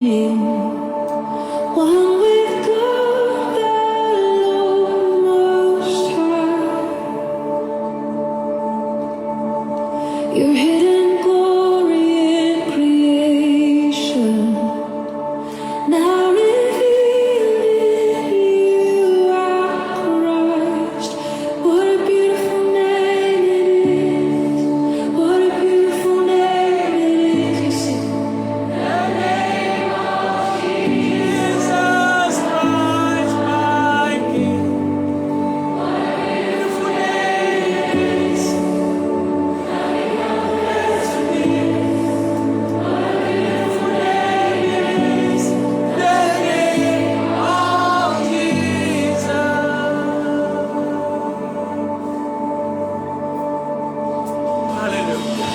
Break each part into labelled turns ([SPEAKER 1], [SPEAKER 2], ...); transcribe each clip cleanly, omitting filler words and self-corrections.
[SPEAKER 1] One with God, the Lord Most High. Your hidden glory in creation, now revealed in you are Christ. What a beautiful name it is! What a beautiful name it is! You sing.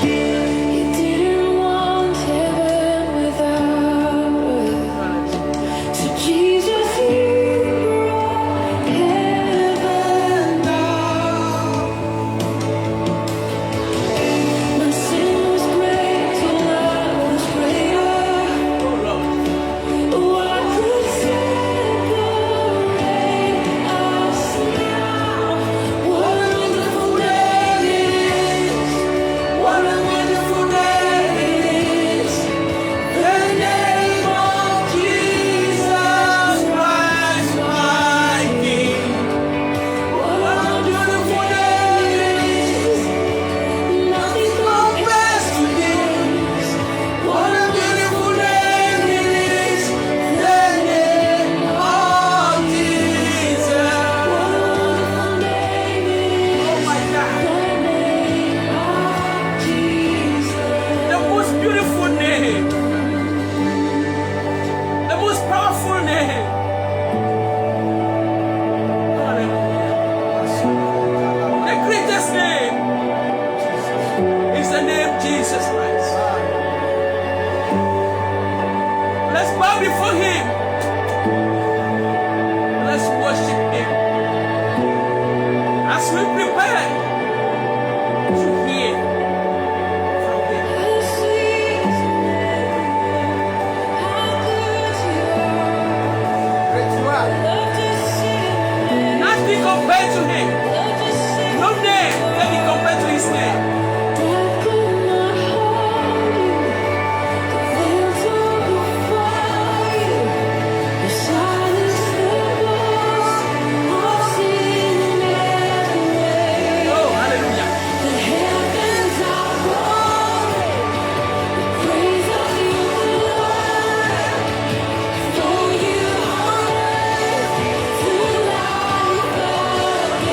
[SPEAKER 1] You didn't want heaven without us. So Jesus, you brought heaven down. My sin was great, your love was greater. What could separate us now? What a wonderful name it is! What a wonderful name it is! The name of Jesus Christ, my King. What a beautiful name it is! Nothing compares to this. What a beautiful name it is! The name of Jesus. What a wonderful name it is! Oh my God! The name of Jesus. The most beautiful name, the most powerful name. Hallelujah. The greatest name is the name Jesus Christ. Let's bow before Him. Let's worship Him as we prepare to hear from Him. How sweet is your name, how good you are. Love to sing your name, Nothing compared to Him. love to sing No name can be compared to His name. Death could not hold you, the veil tore before you. You silenced the voice of sin and grave. Oh, hallelujah. The heavens are roaring, the praise of your love. For you are worthy to life again.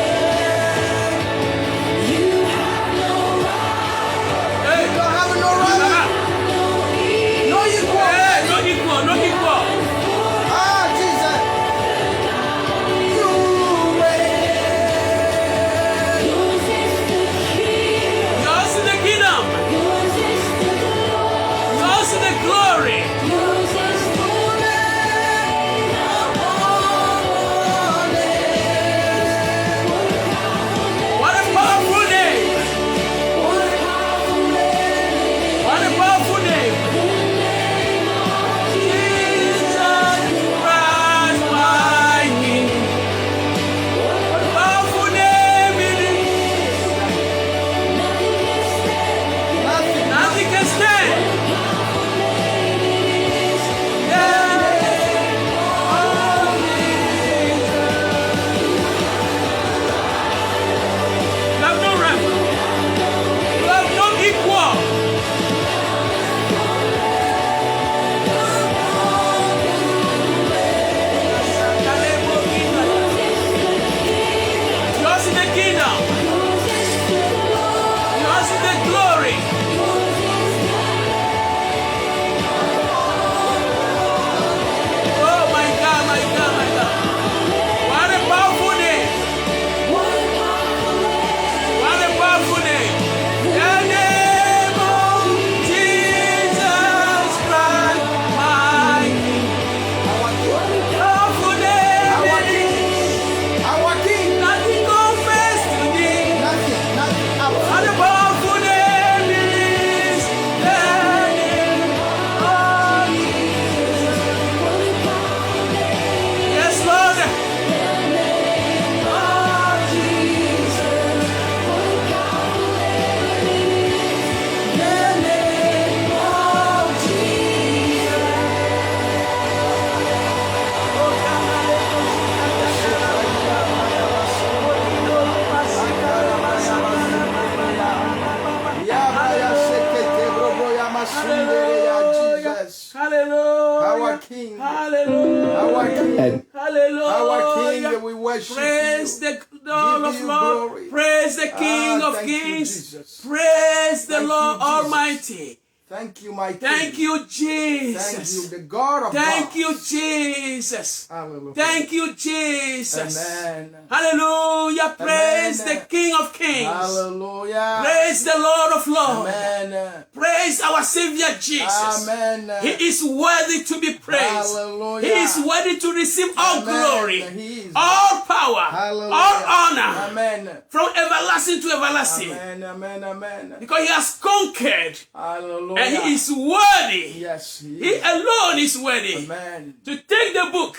[SPEAKER 1] Hallelujah.
[SPEAKER 2] Our King.
[SPEAKER 1] Hallelujah.
[SPEAKER 2] Our King.
[SPEAKER 1] Hallelujah.
[SPEAKER 2] Our King, we worship
[SPEAKER 1] Praise
[SPEAKER 2] you.
[SPEAKER 1] the Lord
[SPEAKER 2] Give
[SPEAKER 1] of
[SPEAKER 2] you
[SPEAKER 1] Lords.
[SPEAKER 2] glory.
[SPEAKER 1] Praise the King of
[SPEAKER 2] Thank you,
[SPEAKER 1] Kings.
[SPEAKER 2] Jesus.
[SPEAKER 1] Praise the
[SPEAKER 2] Thank
[SPEAKER 1] Lord
[SPEAKER 2] you, Jesus.
[SPEAKER 1] Almighty.
[SPEAKER 2] Thank you, my King.
[SPEAKER 1] Thank you,
[SPEAKER 2] Thank
[SPEAKER 1] Jesus.
[SPEAKER 2] you, the God of
[SPEAKER 1] Thank
[SPEAKER 2] gods.
[SPEAKER 1] you, Jesus.
[SPEAKER 2] Hallelujah.
[SPEAKER 1] Thank you, Jesus.
[SPEAKER 2] Amen.
[SPEAKER 1] Hallelujah. Praise
[SPEAKER 2] Amen.
[SPEAKER 1] the King of Kings.
[SPEAKER 2] Hallelujah.
[SPEAKER 1] Praise the Lord of Lords.
[SPEAKER 2] Amen.
[SPEAKER 1] Praise our Savior Jesus.
[SPEAKER 2] Amen.
[SPEAKER 1] He is worthy to be praised.
[SPEAKER 2] Hallelujah.
[SPEAKER 1] He is worthy to receive all
[SPEAKER 2] Amen.
[SPEAKER 1] glory,
[SPEAKER 2] He is
[SPEAKER 1] all power,
[SPEAKER 2] Hallelujah.
[SPEAKER 1] all honor,
[SPEAKER 2] Amen.
[SPEAKER 1] from everlasting to everlasting.
[SPEAKER 2] Amen. Amen. Amen.
[SPEAKER 1] Because he has conquered
[SPEAKER 2] Hallelujah.
[SPEAKER 1] and he is worthy.
[SPEAKER 2] Yes,
[SPEAKER 1] He alone is worthy
[SPEAKER 2] Amen.
[SPEAKER 1] to take the book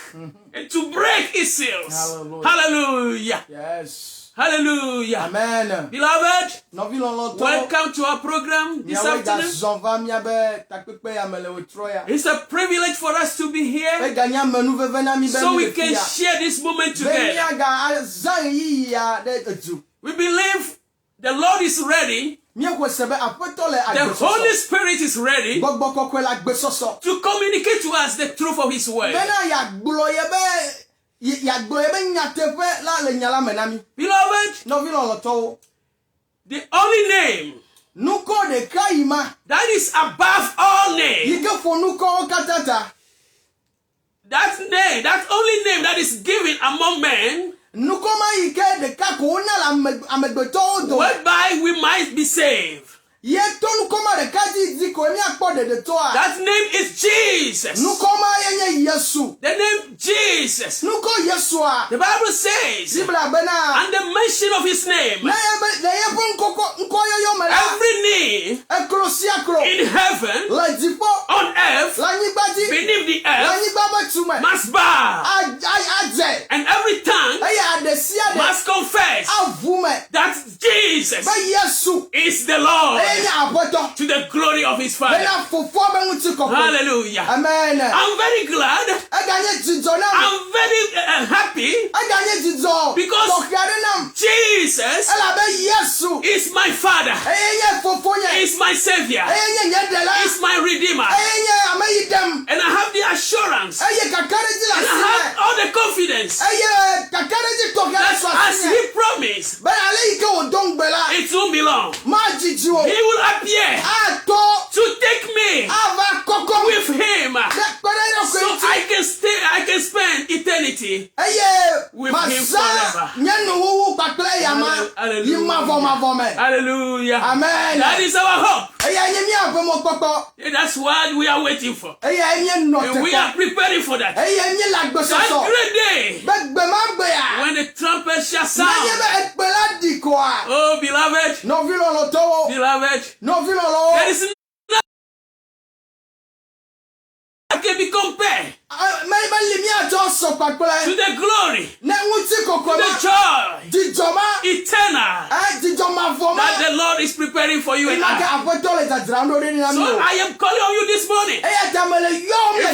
[SPEAKER 1] and to break its seals.
[SPEAKER 2] Hallelujah.
[SPEAKER 1] Hallelujah.
[SPEAKER 2] Yes.
[SPEAKER 1] Hallelujah.
[SPEAKER 2] Amen.
[SPEAKER 1] Beloved,
[SPEAKER 2] Não vi longtemps.
[SPEAKER 1] welcome to our program this afternoon. It's a privilege for us to be here so we can share this moment together. We believe the Lord is ready. The Holy Spirit is ready to communicate to us the truth of His word. Beloved, the only name that is above all names, that only name that is given among men, whereby we might be saved. That name is Jesus. The name Jesus. The Bible says, and the mention of His name, every knee in heaven, on earth, beneath the earth, must bow, and every tongue must confess that Jesus is the Lord, to the glory of His Father. Hallelujah.
[SPEAKER 2] Amen.
[SPEAKER 1] I'm very glad. I'm very happy because Jesus is my Father, is my Savior, is my Redeemer, and I have the assurance, and I have all the confidence that as He promised, it won't be long. He will appear to take me with Him, so I can spend eternity with Him forever. Hallelujah. Hallelujah.
[SPEAKER 2] Amen.
[SPEAKER 1] That is our hope. That's what we are waiting for. And we are preparing for that. That great day when the trumpet shall sound. Oh, beloved. Beloved. There is nothing that can be compared to the glory, to the joy, eternal, that the Lord is preparing for you and I. So I am calling on you this morning. If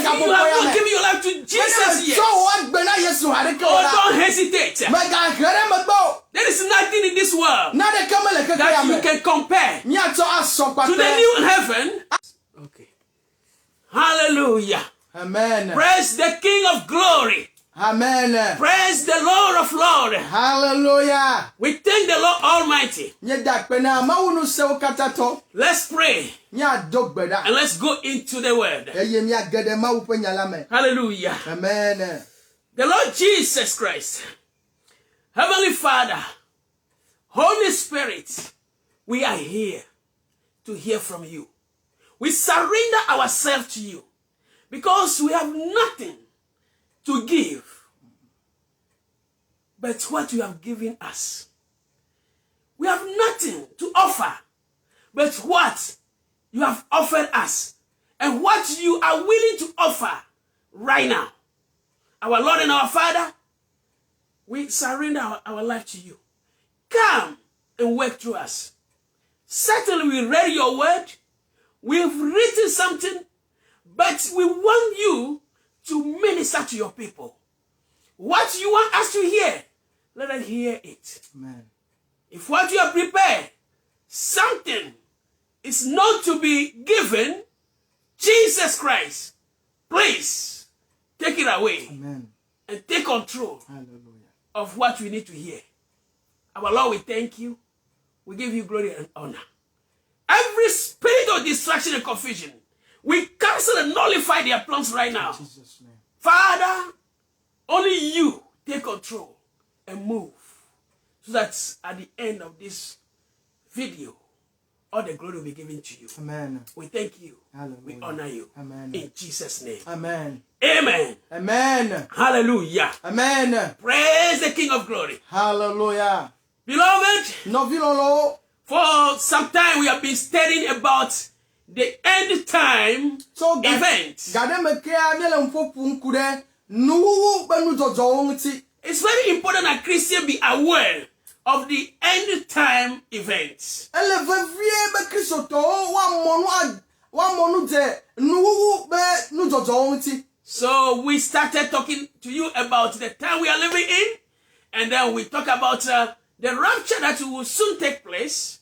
[SPEAKER 1] you have not given your life to Jesus yet, don't hesitate. There is nothing in this world that you can compare to the new heaven. Okay. Hallelujah.
[SPEAKER 2] Amen.
[SPEAKER 1] Praise the King of glory.
[SPEAKER 2] Amen.
[SPEAKER 1] Praise the Lord of Lords.
[SPEAKER 2] Hallelujah.
[SPEAKER 1] We thank the Lord Almighty. Let's pray and let's go into the word. Hallelujah.
[SPEAKER 2] Amen.
[SPEAKER 1] The Lord Jesus Christ, Heavenly Father, Holy Spirit, we are here to hear from you. We surrender ourselves to you because we have nothing to give but what you have given us. We have nothing to offer but what you have offered us and what you are willing to offer right now. Our Lord and our Father, we surrender our life to you. Come and work through us. Certainly we read your word. We've written something, but we want you to minister to your people. What you want us to hear, let us hear it.
[SPEAKER 2] Amen.
[SPEAKER 1] If what you have prepared, something is not to be given, Jesus Christ, Please take it away
[SPEAKER 2] Amen.
[SPEAKER 1] and take control
[SPEAKER 2] Hallelujah.
[SPEAKER 1] of what we need to hear. Our Lord, we thank you. We give you glory and honor. Every spirit of distraction and confusion, we cancel and nullify their plans right now.
[SPEAKER 2] In Jesus' name.
[SPEAKER 1] Father, only you take control and move, so that at the end of this video, all the glory will be given to you.
[SPEAKER 2] Amen.
[SPEAKER 1] We thank you.
[SPEAKER 2] Hallelujah.
[SPEAKER 1] We honor you.
[SPEAKER 2] Amen.
[SPEAKER 1] In Jesus' name.
[SPEAKER 2] Amen.
[SPEAKER 1] Amen.
[SPEAKER 2] Amen.
[SPEAKER 1] Hallelujah.
[SPEAKER 2] Amen.
[SPEAKER 1] Praise the King of Glory.
[SPEAKER 2] Hallelujah.
[SPEAKER 1] Beloved,
[SPEAKER 2] Novilolo.
[SPEAKER 1] for some time we have been studying about the end time
[SPEAKER 2] So
[SPEAKER 1] event.
[SPEAKER 2] gade me krea miele mfopu nkude nuwu benu jojo nti.
[SPEAKER 1] It's very important that Christians be aware of the end time events.
[SPEAKER 2] Ele vevie be kristoto wa monu de nuwu be nu jojo nti.
[SPEAKER 1] So we started talking to you about the time we are living in, and then we talk about the rapture that will soon take place.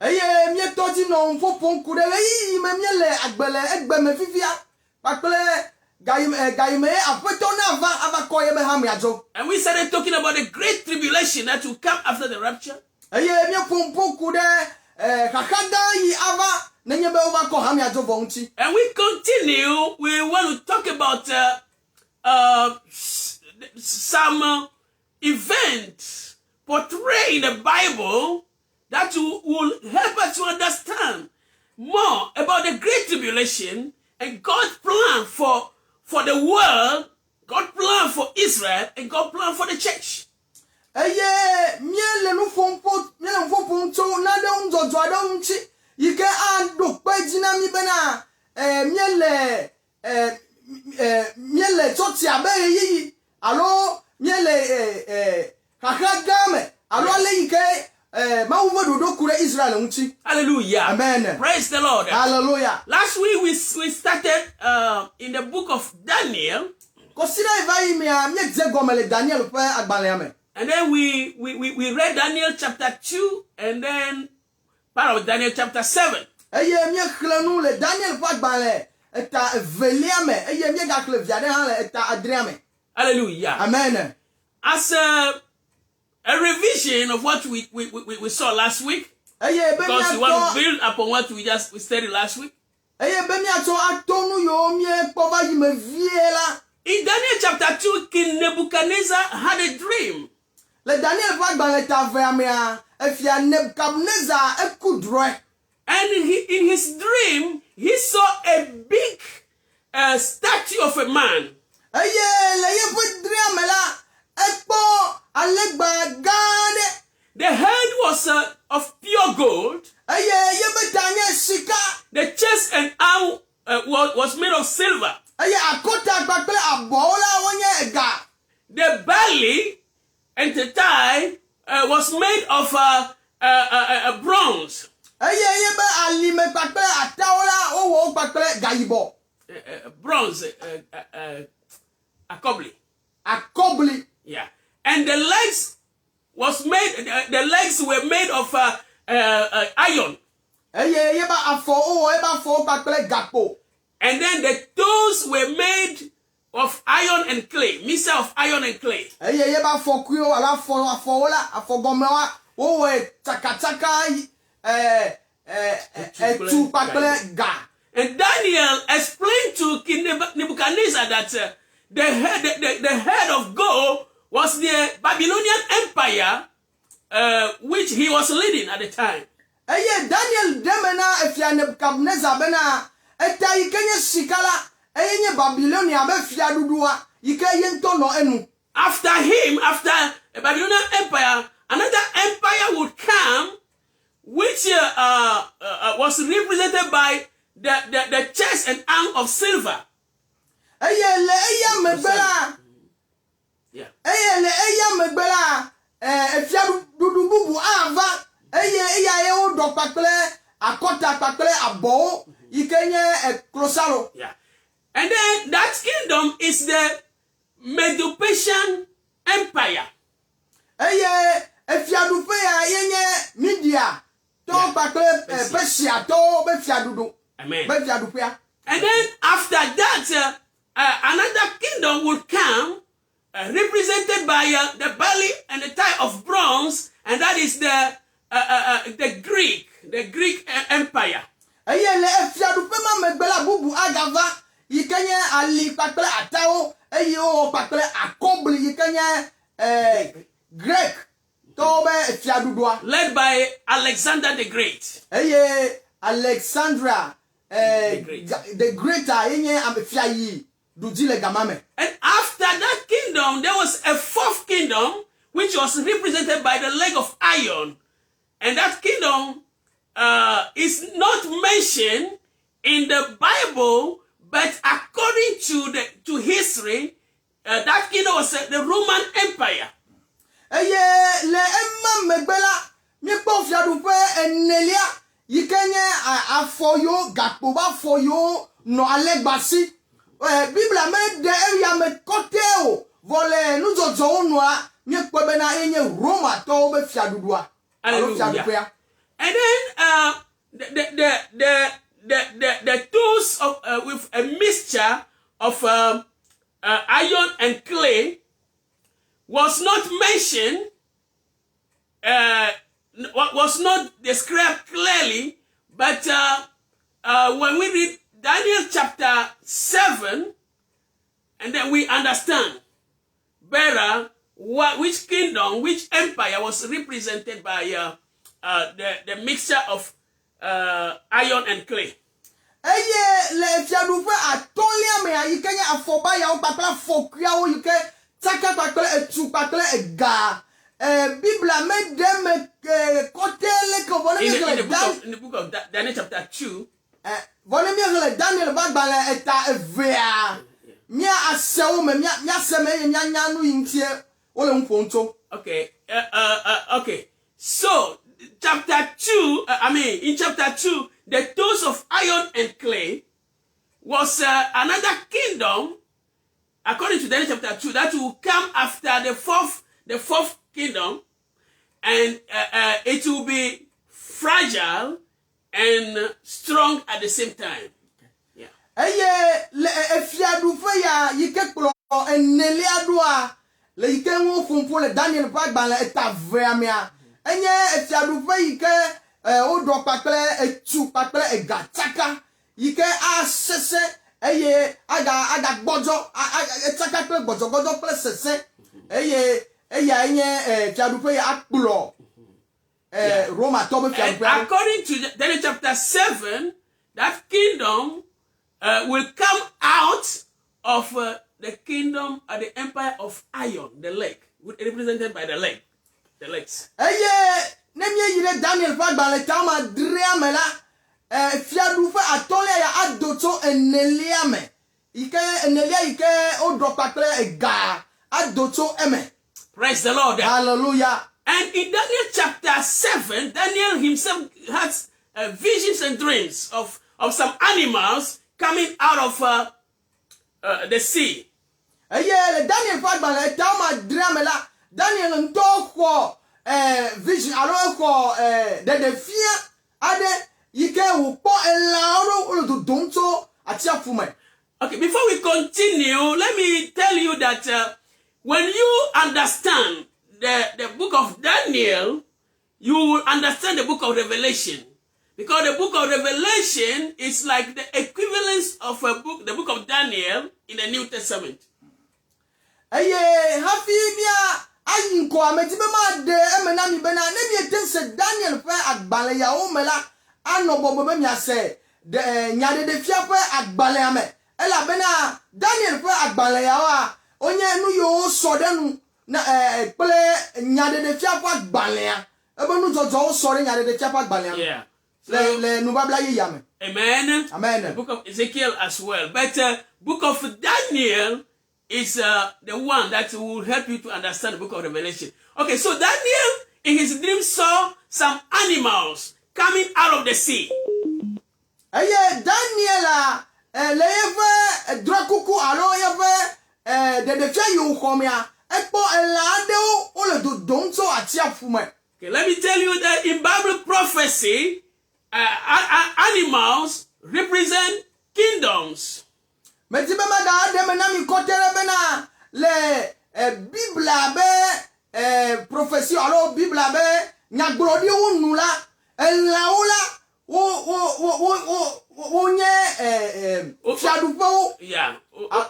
[SPEAKER 2] Eye mi toji no mfopu nkude yi me miele agbele egbeme fifia. Pakle gaime apeto na ava koye me ham yajo.
[SPEAKER 1] And we started talking about the great tribulation that will come after the rapture.
[SPEAKER 2] Eye mi pompo kude kakada yi ava nenye be over ko ham yajo bonchi.
[SPEAKER 1] And we continue. We want to talk about some events portrayed in the Bible that will help us to understand more about the great tribulation and God's plan for the world, God's plan for Israel, and God's plan for the church.
[SPEAKER 2] Eye miele no fompo nto na de unjojo ade unchi yike ando pejina mi bena miele choti abe yi alo miele kakagame alo le yike ma uvo dodo kure Israel unchi.
[SPEAKER 1] Hallelujah.
[SPEAKER 2] Amen.
[SPEAKER 1] Praise the Lord.
[SPEAKER 2] Hallelujah.
[SPEAKER 1] Last week we started in the book of Daniel.
[SPEAKER 2] Consider vai mi je gomele Daniel pe agbale ame.
[SPEAKER 1] And then we read Daniel chapter 2 and then part of Daniel chapter 7.
[SPEAKER 2] Eye mi khlanu le Daniel pe agbale eta veliame eye mi ga khle viade han le eta adriame.
[SPEAKER 1] Hallelujah.
[SPEAKER 2] Amen.
[SPEAKER 1] As a revision of what we saw last week,
[SPEAKER 2] Eye be mi
[SPEAKER 1] because we want to
[SPEAKER 2] ato
[SPEAKER 1] build upon what we studied last week.
[SPEAKER 2] eye be mi ato atonu yo mi po va yi me vie la.
[SPEAKER 1] In Daniel chapter 2, King Nebuchadnezzar had a dream.
[SPEAKER 2] Le Daniel pe agbale ta ve amia efia Nebuchadnezzar ekudro.
[SPEAKER 1] And in his dream, he saw a big statue of a man.
[SPEAKER 2] Eye le ye pe driame la ekpo alegba gade.
[SPEAKER 1] The head was of pure gold.
[SPEAKER 2] Eye ye be Daniel sika.
[SPEAKER 1] The chest and arm was made of silver.
[SPEAKER 2] Eye akota gbagbe abola wonye ega.
[SPEAKER 1] The belly and the thigh was made of bronze.
[SPEAKER 2] Eye ye be alime gbagbe ataola owo gbagbe gayibo.
[SPEAKER 1] Bronze, akobli.
[SPEAKER 2] Akobli.
[SPEAKER 1] Yeah. And the legs were made of iron.
[SPEAKER 2] Eye ye ba afo owo e ba fo gbagbe gapo.
[SPEAKER 1] And then the toes were made of iron and clay, mixture of iron and clay.
[SPEAKER 2] Eye ye ba fo kuyo ala fo ola afo gomewa owo takataka tu gbagbe ga.
[SPEAKER 1] And Daniel explained to King Nebuchadnezzar that the head of gold was the Babylonian Empire, which he was leading at the time.
[SPEAKER 2] Eye Daniel demena efia Nebuchadnezzar bena eta ikenye sikala eye Babylonia be fia dudua ike yento no enu.
[SPEAKER 1] After him, after the Babylonian Empire, another empire would come, which was represented by the chest and arm of silver.
[SPEAKER 2] Eye le eye megbela.
[SPEAKER 1] Yeah.
[SPEAKER 2] Eye le eye megbela efia dudu bubu ava eye o do pakle akota pakle abo ikenye klosalo.
[SPEAKER 1] Yeah. And then that kingdom is the Medo-Persian Empire.
[SPEAKER 2] Eye efia dupe ya yenye Media to pakle Persia to be fia dudu.
[SPEAKER 1] Amen.
[SPEAKER 2] Be fia dupe ya.
[SPEAKER 1] And then after that, another kingdom will come, represented by the belly and the thigh of bronze, and that is the Greek Empire.
[SPEAKER 2] Eye le efiadupe ma megbela bubu agava yikenye ali pakple atao eye o pakple akobli yikenye Greek tobe efiadudoa
[SPEAKER 1] Led by Alexander the Great.
[SPEAKER 2] eye Alexandra the greater yenye amefia yi dudile gamame.
[SPEAKER 1] And after that kingdom, there was a fourth kingdom, which was represented by the leg of iron. And that kingdom is not mentioned in the Bible, but according to history, that kingdom was the Roman Empire.
[SPEAKER 2] Eye le emma megbela mi po fiadupe enelia yikenye afoyo gakpoba foyo no alegbasi. Bibla me de area me koteo vole nuzozo noa mi po be na enye Roma to be fiadudua.
[SPEAKER 1] Hallelujah. And then the tools of with a mixture of iron and clay was not mentioned, was not described clearly, but when we read Daniel chapter 7, and then we understand better which kingdom, which empire was represented by the mixture of iron and clay.
[SPEAKER 2] Eye le fiadupe atolia me yikenya afoba ya opapla fokia o yike taka pakle etu pakle ega Bibla me dem kotele ko vone
[SPEAKER 1] In the book of Daniel chapter 2,
[SPEAKER 2] vone mi le Daniel bagbale eta evea mia asewo me mia seme mia nyanu yintie ole mfonto.
[SPEAKER 1] Okay. Okay. So chapter 2, in chapter 2, the tools of iron and clay was another kingdom, according to Daniel chapter 2, that will come after the fourth kingdom, and it will be fragile and strong at the same time. Yeah.
[SPEAKER 2] Eye le efiadu fe ya yike kplo enelia doa le yike wo funfun le Daniel bagbale eta veamia enye efiadu fe yike o do pakle etu pakle egataka yike asese eye aga gbojo etaka pe gbojo pe sese eye enye efiadu fe ya akplo Roma to be fiadu.
[SPEAKER 1] According to Daniel chapter 7, that kingdom will come out of the kingdom of the empire of iron, the leg, represented by the legs.
[SPEAKER 2] Eye nemye yire Daniel bagbale tama driamela fiadu fa atolia ya adoto enelia me ike enelia ike odropakle ega adoto eme.
[SPEAKER 1] Praise the Lord.
[SPEAKER 2] Hallelujah.
[SPEAKER 1] And in Daniel chapter 7, Daniel himself has visions and dreams of some animals coming out of the sea.
[SPEAKER 2] Eye le Daniel bagbale tama driamela Daniel ntoko vision alo ko de fia ade yike wo po elaro olo donto ati afume.
[SPEAKER 1] Okay, before we continue, let me tell you that when you understand the book of Daniel, you will understand the book of Revelation. Because the book of Revelation is like the equivalence of the book of Daniel in the New Testament.
[SPEAKER 2] Eye hafi bia ayinko ametibe ma de emena mi bena na mi etense Daniel fe agbale ya o mela anobobo be mi ase de nyade de fia fe agbale ame ela bena Daniel fe agbale ya wa onye nu yo so de nu na pele nyade de fia fe agbale ya ebe nu jojo so re nyade de fia fe agbale ya.
[SPEAKER 1] Yeah.
[SPEAKER 2] Le nu babla ye yame.
[SPEAKER 1] Amen.
[SPEAKER 2] Amen.
[SPEAKER 1] The book of Ezekiel as well. But book of Daniel is the one that will help you to understand the book of Revelation. Okay, so Daniel in his dream saw some animals coming out of the sea.
[SPEAKER 2] Eye Daniela le yeve drakuku alo yeve de fia yo komia ekpo elade o le do donto ati afume.
[SPEAKER 1] Okay, let me tell you that in Bible prophecy, animals represent kingdoms.
[SPEAKER 2] me di be ma da de me na mi kotere be na le Bible be prophétie alors Bible be nyagbodi wonu la ela wo nye fiadupo
[SPEAKER 1] yeah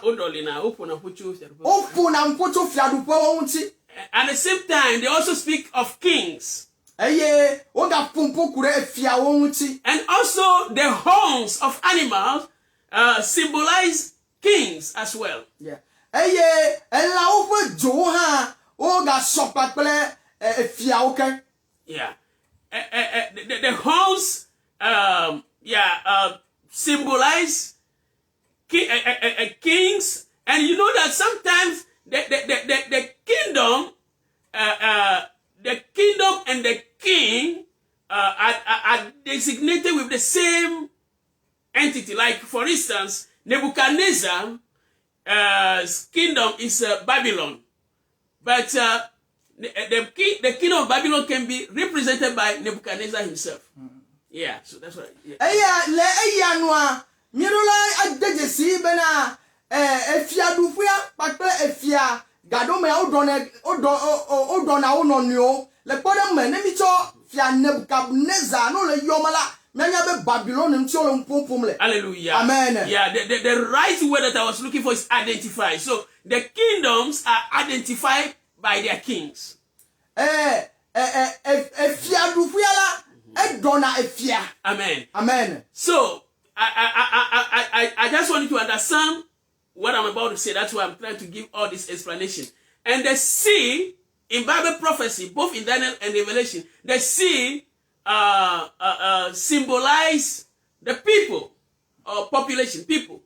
[SPEAKER 1] odolina opona pocho
[SPEAKER 2] ofuna mpocho fiadupo wo nti.
[SPEAKER 1] At the same time they also speak of kings.
[SPEAKER 2] Eye o ga pompo kure fia wo nti. And
[SPEAKER 1] also the horns of animals symbolize kings as well.
[SPEAKER 2] Yeah. Eye ela wo fe jo ha o ga sopapele fia wo kan.
[SPEAKER 1] Yeah. The horns symbolize kings, and you know that sometimes the kingdom and the king are designated with the same entity. Like for instance, Nebuchadnezzar's kingdom is Babylon, but the kingdom of Babylon can be represented by Nebuchadnezzar himself. Yeah, so that's right.
[SPEAKER 2] Eya noa mirula adejesi bena efia dufia pakle efia gado me odona ononio le pode me ne mi cho fia Nebuchadnezzar no le yomala menya be Babylon nti o mpopom le.
[SPEAKER 1] Hallelujah.
[SPEAKER 2] Amen.
[SPEAKER 1] Yeah, the right word that I was looking for is identify. So the kingdoms are identified by their kings.
[SPEAKER 2] Efia dufia la edona efia.
[SPEAKER 1] Amen.
[SPEAKER 2] Amen.
[SPEAKER 1] So I just want you to understand what I'm about to say. That's why I'm trying to give all this explanation. And the sea in Bible prophecy, both in Daniel and Revelation, the sea symbolize the people or population, people.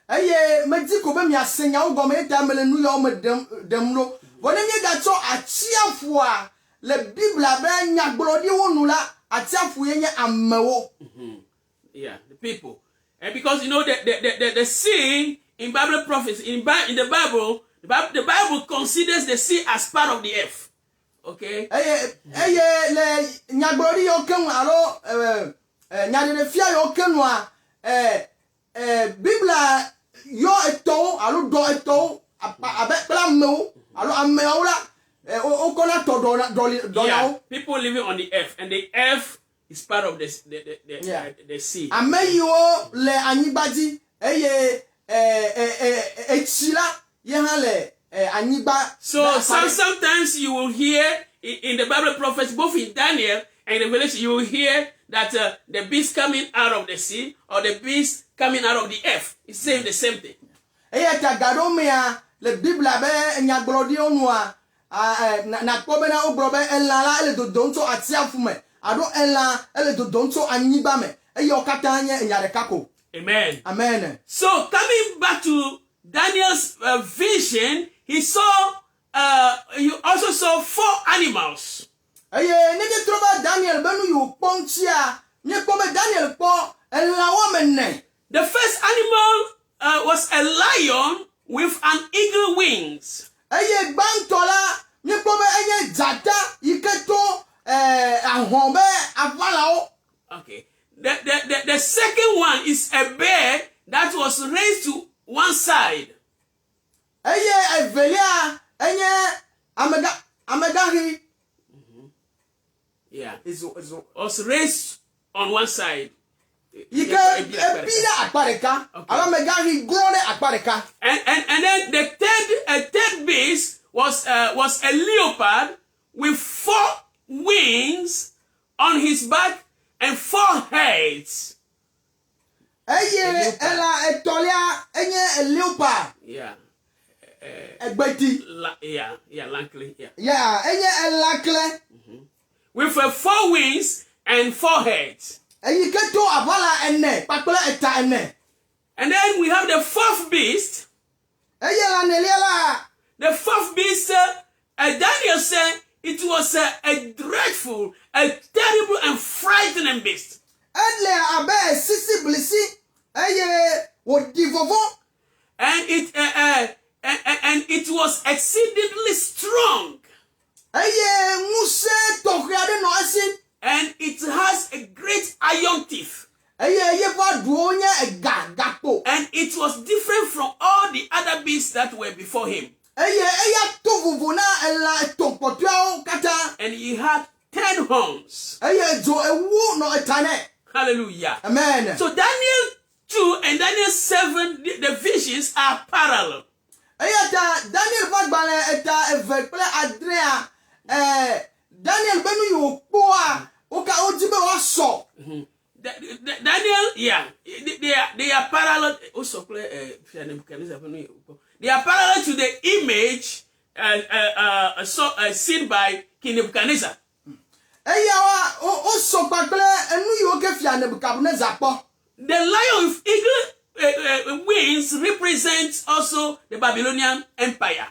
[SPEAKER 2] Aye, mediko be mi asenya wo gome tamele nu yo me demlo. Wona mi ga cho achiafo a le Bible be nyagbodi wonu la achiafo yenye amewo.
[SPEAKER 1] Yeah, the people. And because you know the sea in Bible prophecy, in the Bible, the Bible considers the sea as part of the earth. Okay?
[SPEAKER 2] Le nyagbodi yo ken alo nyade fia yo ken wa Bible yo eto alo do eto abekla mewo alo amewo la o kona to do
[SPEAKER 1] yeah, people living on the earth, and the earth is part of the sea.
[SPEAKER 2] Ameyo le anyibaji echila ye ha le anyiba.
[SPEAKER 1] So sometimes you will hear in the Bible prophets, both in Daniel and Revelation, you will hear that the beast coming out of the sea or the beast coming out of the earth. It's saying the same thing.
[SPEAKER 2] Tagado mea le Bible be nyagbodi onua na kobe na obrobe elala ele dodonto atiafume ado ela ele dodonto anyiba me eyo katanye nyare kako.
[SPEAKER 1] Amen.
[SPEAKER 2] Amen.
[SPEAKER 1] So coming back to Daniel's vision, he also saw 4 animals.
[SPEAKER 2] Nige troba Daniel benu yu ponchia nye kobe Daniel po elawo menne.
[SPEAKER 1] The first animal was a lion with an eagle wings.
[SPEAKER 2] Bantola nye kobe jata iketo ahombe avalao.
[SPEAKER 1] Okay. The second one is a bear that was raised to one side.
[SPEAKER 2] Evelia amegari.
[SPEAKER 1] Yeah. Was raised on one side.
[SPEAKER 2] And then
[SPEAKER 1] the third beast was a leopard with 4 wings on his back and 4 heads.
[SPEAKER 2] Yeah.
[SPEAKER 1] Lankly. Yeah.
[SPEAKER 2] Yeah.
[SPEAKER 1] With 4 wings and 4 heads. And then we have the 4th beast. The 4th beast, Daniel said it was a dreadful, a terrible and frightening beast. And it was exceedingly strong. And it has a great iron teeth. And it was different from all the other beasts that were before him. And he had 10 horns. Hallelujah.
[SPEAKER 2] Amen.
[SPEAKER 1] So Daniel 2 and Daniel 7, the visions are parallel.
[SPEAKER 2] Daniel Daniel benu yo poa oka ojibe waso.
[SPEAKER 1] Daniel, yeah, they are parallel. Also, they are parallel to the image seen by King Nebuchadnezzar. The lion with eagle wings represents also the Babylonian Empire.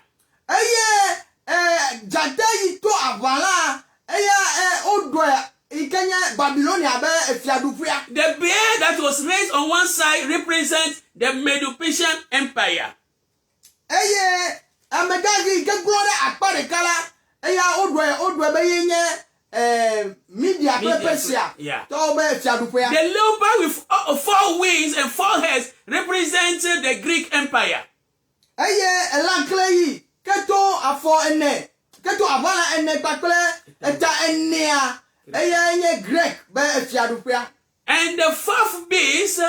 [SPEAKER 1] The bear that was raised on one side represents the Medo-Persian Empire.
[SPEAKER 2] Media.
[SPEAKER 1] Yeah. The leopard with 4 wings and 4 heads represents the Greek Empire. And the 4th beast,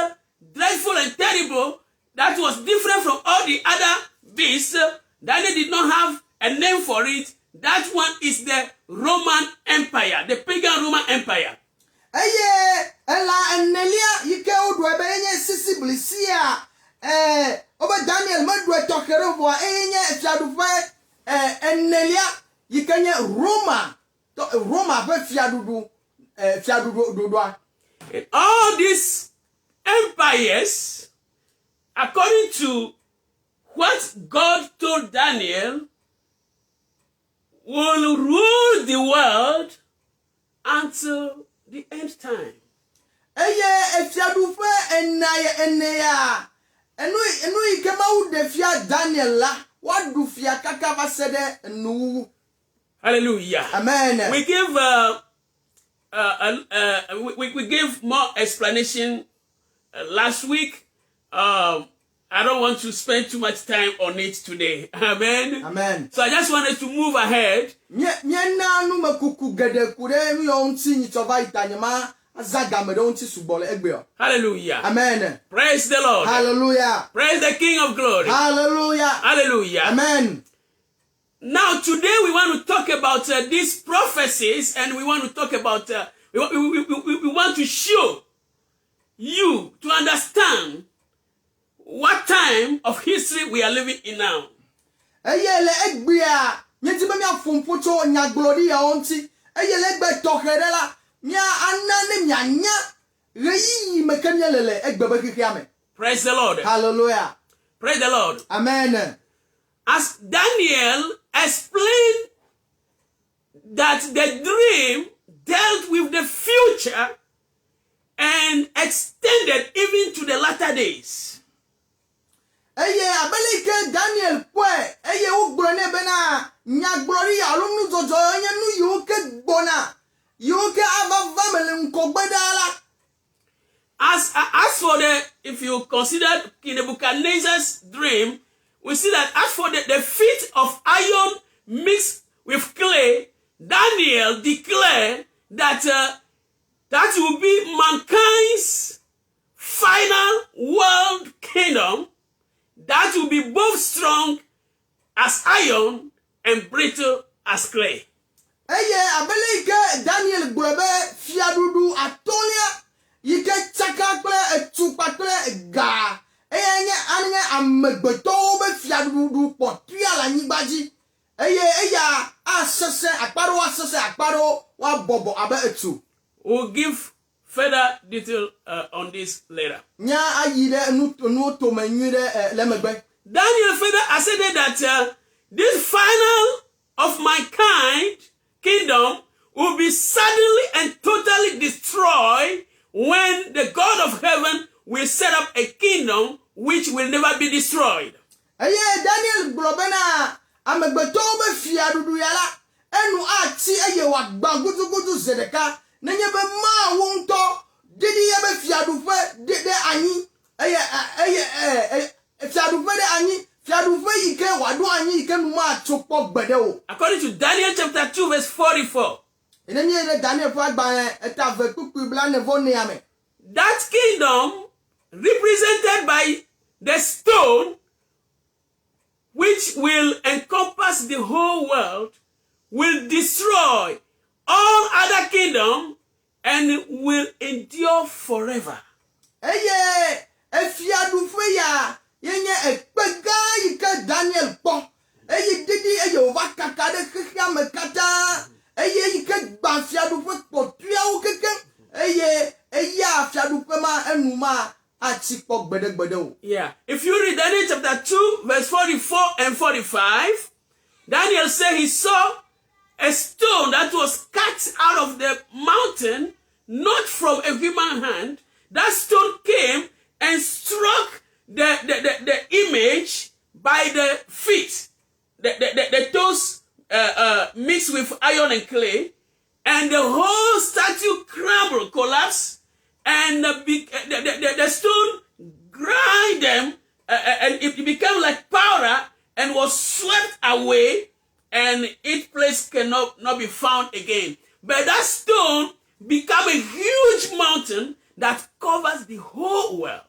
[SPEAKER 1] dreadful and terrible, that was different from all the other beasts, that they did not have a name for it. That one is the Roman Empire, the pagan Roman Empire. And all these empires, according to what God told Daniel, will rule the world until the end time. Hallelujah.
[SPEAKER 2] Amen.
[SPEAKER 1] We give we gave more explanation last week. I don't want to spend too much time on it today. Amen.
[SPEAKER 2] Amen.
[SPEAKER 1] So I just wanted to move ahead. Hallelujah.
[SPEAKER 2] Amen.
[SPEAKER 1] Praise the Lord.
[SPEAKER 2] Hallelujah.
[SPEAKER 1] Praise the King of Glory.
[SPEAKER 2] Hallelujah.
[SPEAKER 1] Hallelujah.
[SPEAKER 2] Amen.
[SPEAKER 1] Now today we want to talk about these prophecies, and we want to talk about we want to show you to understand what time of history we are living in now. Praise the Lord.
[SPEAKER 2] Hallelujah.
[SPEAKER 1] Praise the Lord.
[SPEAKER 2] Amen.
[SPEAKER 1] As Daniel explained that the dream dealt with the future and extended even to the latter days.
[SPEAKER 2] Daniel
[SPEAKER 1] as for the, if you consider King Nebuchadnezzar's dream, we see that as for the feet of iron mixed with clay, Daniel declared that that will be mankind's final world kingdom that will be both strong as iron and brittle as clay.
[SPEAKER 2] Daniel fiadudu atolia yike ga amegbeto be fiadudu nyigbaji asese akparo wa bobo abe etu.
[SPEAKER 1] We'll give further detail on this later.
[SPEAKER 2] Daniel
[SPEAKER 1] further asserted that this final of mankind kingdom will be suddenly and totally destroyed when the God of heaven will set up a kingdom which will never be destroyed.
[SPEAKER 2] Daniel brobena amegbeto be fiadudu yala enu ati eye wa gbagudugudu zedeka nenye be ma wonto didi ye be fiadufe de anyi fiadufe de anyi fiadufe yike wadu anyi yike numa chokpo gbede o.
[SPEAKER 1] According to Daniel chapter 2 verse 44.
[SPEAKER 2] Ene mi de Daniel fa gba eta ve kuku bla ne vo ne ame.
[SPEAKER 1] That kingdom represented by the stone which will encompass the whole world will destroy all other kingdom and will endure forever.
[SPEAKER 2] Eye efiadufe ya yenye ekpega yike Daniel po. Eye didi eye ova kaka de kika me kata. Eye yike gba fiadufe po tuya o keke. Eye fiadufe ma enuma achikpo gbede o.
[SPEAKER 1] Yeah. If you read Daniel chapter 2 verse 44 and 45, Daniel said he saw a stone that was cut out of the mountain, not from a human hand. That stone came and struck the image by the feet, the toes mixed with iron and clay, and the whole statue crumbled, collapsed, and the stone grind them, and it became like powder and was swept away, and its place cannot not be found again. But that stone became a huge mountain that covers the whole world.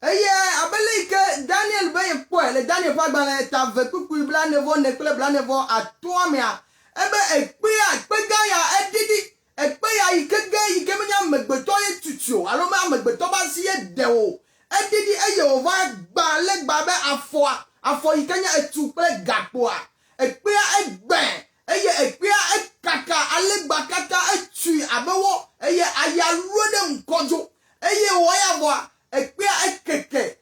[SPEAKER 2] Abelike Daniel be po le Daniel fa gba ta ve kuku bla nevo ne kle bla nevo atoamia ebe ekpega ya edidi ekpeya ike menya megbeto ye tutu alo ma megbeto ba si ye de o edidi eye o va gba le gba be afo ikenya etu pe gapo a ekpeya egbe eye ekpeya ekaka ale gba kata etu abewo eye ayaluo de nkojo eye wo ya bo ekpeya ekeke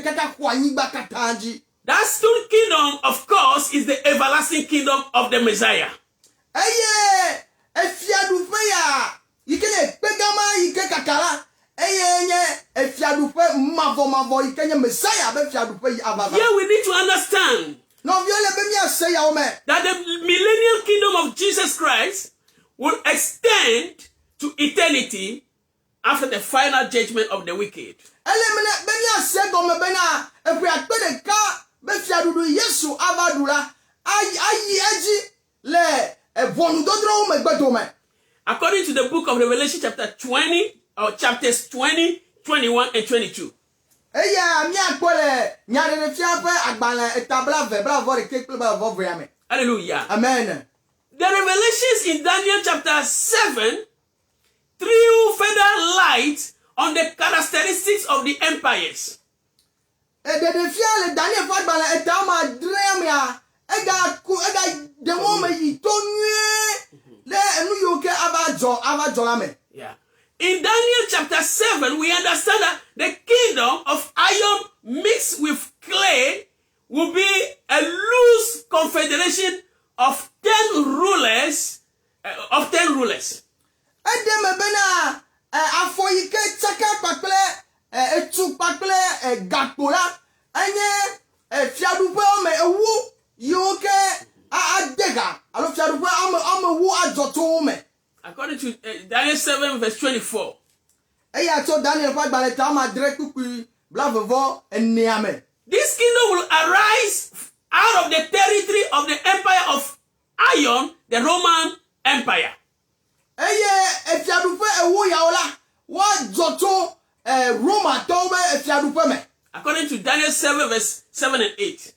[SPEAKER 2] kata kwani gba kata anji.
[SPEAKER 1] That stone kingdom, of course, is the everlasting kingdom of the Messiah.
[SPEAKER 2] Eye efiadufe ya ikele pegama ike kakala eye efiadufe mavo ikenya Messiah be fiadufe ababa.
[SPEAKER 1] Here we need to understand
[SPEAKER 2] that
[SPEAKER 1] the millennial kingdom of Jesus Christ will extend to eternity after the final judgment of the wicked. According to the book of Revelation chapter 20, or chapters 20, 21, and 22. Hallelujah.
[SPEAKER 2] Amen.
[SPEAKER 1] The revelations in Daniel chapter 7 threw further light on the characteristics of the empires. Yeah. In Daniel chapter 7, we understand that the kingdom of iron mixed with clay will be a loose confederation of 10 rulers. According to Daniel 7 verse 24. This kingdom will arise out of the territory of the empire of iron, the Roman Empire. According to Daniel 7 verse 7 and 8.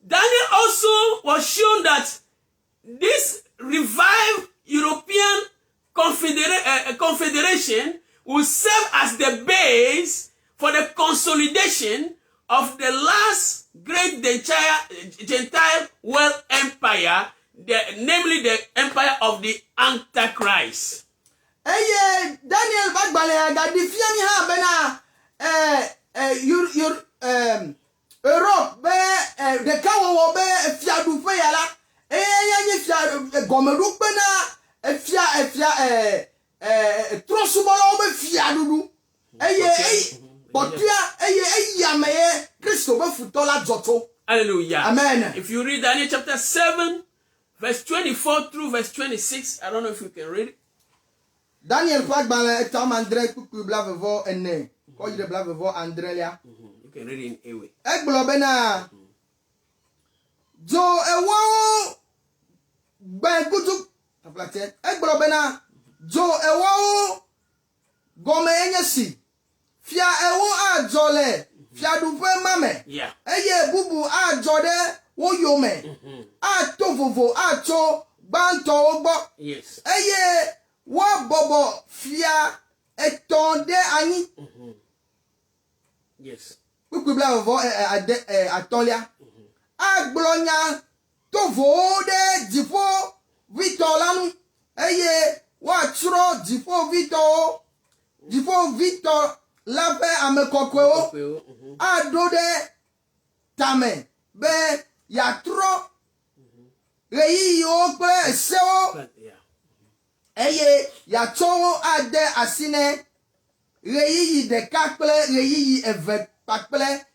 [SPEAKER 1] Daniel also was shown that this revived European confederation will serve as the base for the consolidation of the last great Gentile world empire, namely the empire of the Antichrist.
[SPEAKER 2] Daniel Europe the kawo be fiadu fe yala gomeru pe na trosubolo be fiadu
[SPEAKER 1] Hallelujah.
[SPEAKER 2] Amen.
[SPEAKER 1] If you read Daniel chapter 7 verse 24 through verse 26. I don't know if you can read it.
[SPEAKER 2] Daniel ƒe agbalẽ etɔ̃ andre kpukpui blaeve-vɔ-ene. Kɔ yi ɖe blaeve-vɔ-adrelia.
[SPEAKER 1] You can read it in a way.
[SPEAKER 2] Egblɔ bena dzo ewoawo gbẽ gudu. Egblɔ bena dzo ewoawo gɔme enye si. Fia ewo adzɔ le fiaɖuƒe ma me.
[SPEAKER 1] Yeah.
[SPEAKER 2] Eye bubu adzɔ ɖe wo yome. Ato vovo atso gbãtɔwo gbɔ.
[SPEAKER 1] Yes.
[SPEAKER 2] Eye woabɔbɔ fia etɔ̃ ɖe anyi.
[SPEAKER 1] Yes.
[SPEAKER 2] Kpukpui blaeve-vɔ-atɔ̃lia. Agblɔ nya tovowo ɖe dziƒovitɔ la nu. Eye woatsrɔ̃ dziƒovitɔ la ƒe ame kɔkɔewo. Aɖo ɖe tame be yatrɔ ɣeyiɣiwo kple sewo. Eye yatsɔ wo ade asi nɛ ɣeyiɣi ɖeka kple ɣeyiɣi eve kpakple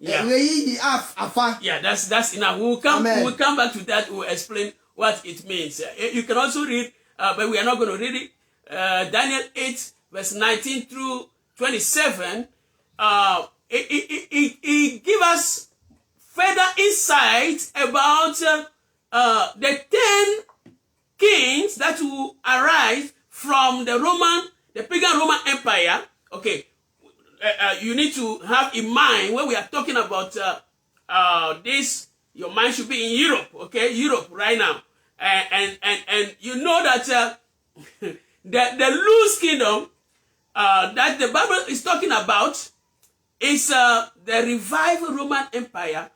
[SPEAKER 2] ɣeyiɣi afã.
[SPEAKER 1] Yeah, that's enough. We'll come back to that. We'll explain what it means. You can also read, but we are not going to read it. Daniel 8, verse 19 through 27. It gives us further insight about the 10 kings that will arise from the pagan Roman Empire. Okay, you need to have in mind when we are talking about this. Your mind should be in Europe. Okay, Europe right now, and you know that the loose kingdom that the Bible is talking about is the revived Roman Empire.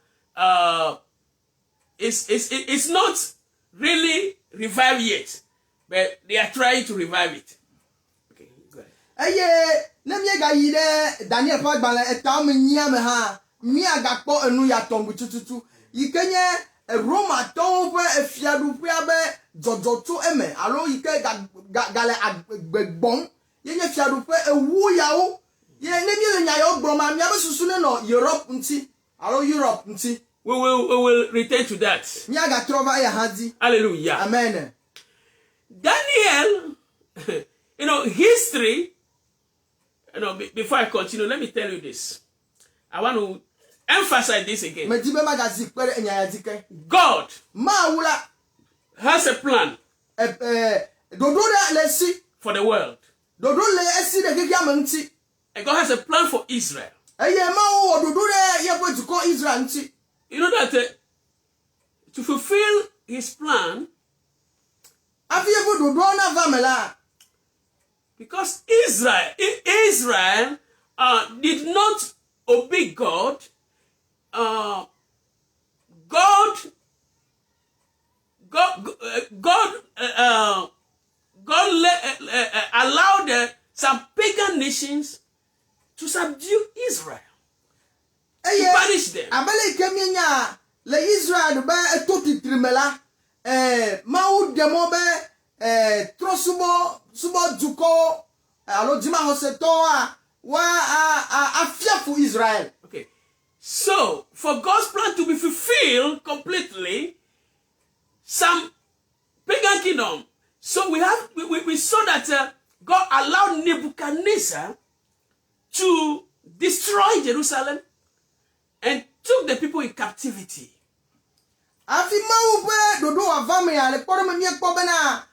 [SPEAKER 1] It's not really revived yet, but they are trying to revive it. Okay, go ahead.
[SPEAKER 2] Eye ne miega yi ɖe Daniel ƒe agbalẽ etɔ̃ nyia me hã miagakpɔ enu yatɔ̃ tututu yi ke nye Romatɔwo ƒe fiaɖuƒea be dzɔdzɔ tso eme alo yi ke gale agbegbɔm ye nye fiaɖuƒe ewu yawo ye ne miele nya yawo gblɔma miabe susu ne nɔ Europe ŋuti alo Europe ŋuti.
[SPEAKER 1] We will return to that.
[SPEAKER 2] Miagatrɔ va eya hã dzi.
[SPEAKER 1] Hallelujah.
[SPEAKER 2] Amen.
[SPEAKER 1] Daniel, history. Before I continue, let me tell you this. I want to emphasize this again. God has a plan for the world. And God has a plan for Israel. You know that to fulfill his plan, because Israel did not obey God, God allowed some pagan nations to subdue Israel, to punish them.
[SPEAKER 2] Le Israel be etoti trimela mawu demo be trosubo duko alo jima hoseto wa afiafu Israel.
[SPEAKER 1] Okay, so for God's plan to be fulfilled completely, some pagan kingdom. So we saw that God allowed Nebuchadnezzar to destroy Jerusalem and took the people in captivity.
[SPEAKER 2] Afi mawu be dodo avame ale kpɔɖeme miekpɔ bena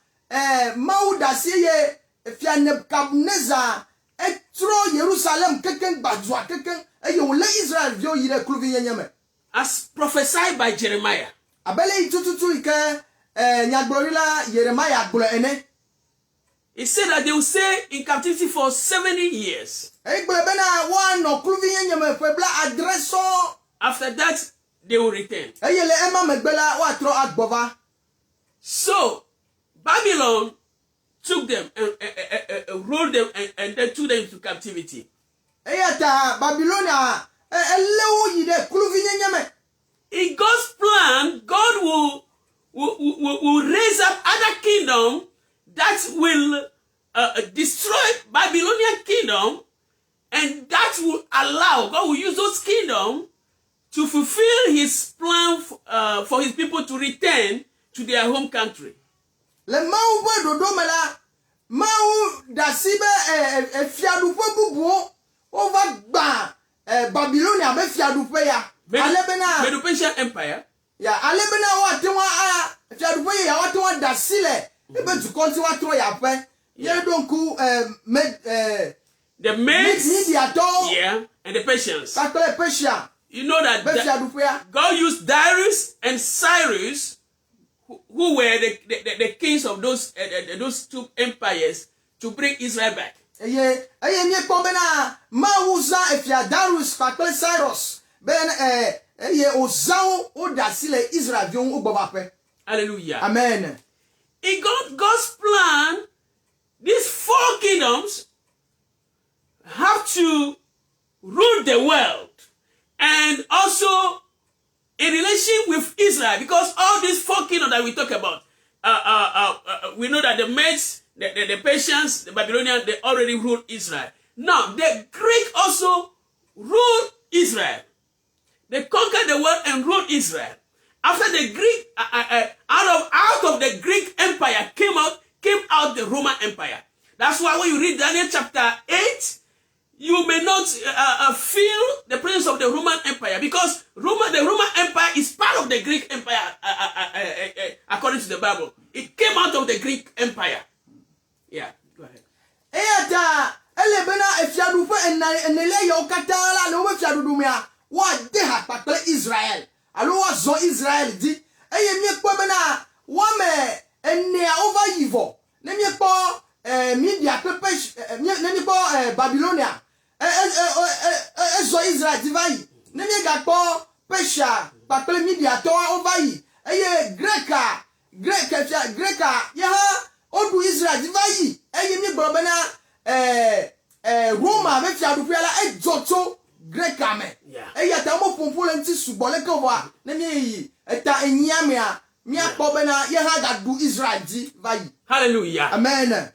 [SPEAKER 2] mawu dasi ye fia Nebuchadnezzar etrɔ Jerusalem keke gbadzua keke eye wòlé Israel viwo yi ɖe kluvi nyenye me.
[SPEAKER 1] As prophesied by Jeremiah.
[SPEAKER 2] Abele tututu ike nyagblɔɖila Jeremiah gblɔ ene.
[SPEAKER 1] He said that they will stay in captivity for 70 years.
[SPEAKER 2] Egblɔ bena woanɔ kluvi nyenye me ƒe blaadre sɔŋ.
[SPEAKER 1] After that, they will return. So, Babylon took them and ruled them and then took them into captivity. In God's plan, God will raise up other kingdom that will destroy Babylonian kingdom, and that will allow, God will use those kingdoms to fulfill his plan for his people to return to their home country.
[SPEAKER 2] Le mau bo dodo mala mau dasibe fiadupe bubu o va gba Babylonia be fiadupe ya alebena
[SPEAKER 1] Medo-Persian Empire.
[SPEAKER 2] ya alebena wa tewa fiadupe ya wa tewa dasile ebe tu konti wa to ya pe ye donku
[SPEAKER 1] The Medes,
[SPEAKER 2] Mediator,
[SPEAKER 1] and the Persians.
[SPEAKER 2] Persia.
[SPEAKER 1] You know that God used Darius and Cyrus, who were the kings of those two empires, to bring Israel back. Hallelujah.
[SPEAKER 2] Amen.
[SPEAKER 1] In God's plan, these four kingdoms have to rule the world, and also in relation with Israel, because all these four kingdoms that we talk about, we know that the Medes, the Persians, the Babylonians, they already ruled Israel. Now the Greek also ruled Israel. They conquered the world and ruled Israel. After the Greek, out of the Greek Empire came out the Roman Empire. That's why when you read Daniel chapter 8, you may not feel the presence of the Roman Empire, because the Roman Empire is part of the Greek Empire, according to the Bible. It came out of the Greek Empire. Yeah, go ahead.
[SPEAKER 2] Israel. Alo wa zo Israel di. Eye mi po bena wa me ene over yivo. Ne mi po media pepe ne mi po Babylonia. Zo Israel di vai. Ne mi ga po Persia, pape media to over yi. Eye Greca ya odu Israel di vai. Eye mi gbo bena Roma me fi adu fiala ejoto Greca me. Eya ta mo pompo le nti subole ko wa na mi eta enyia me a mi akobena ye ha ga du Israel di vai.
[SPEAKER 1] Hallelujah.
[SPEAKER 2] Amen.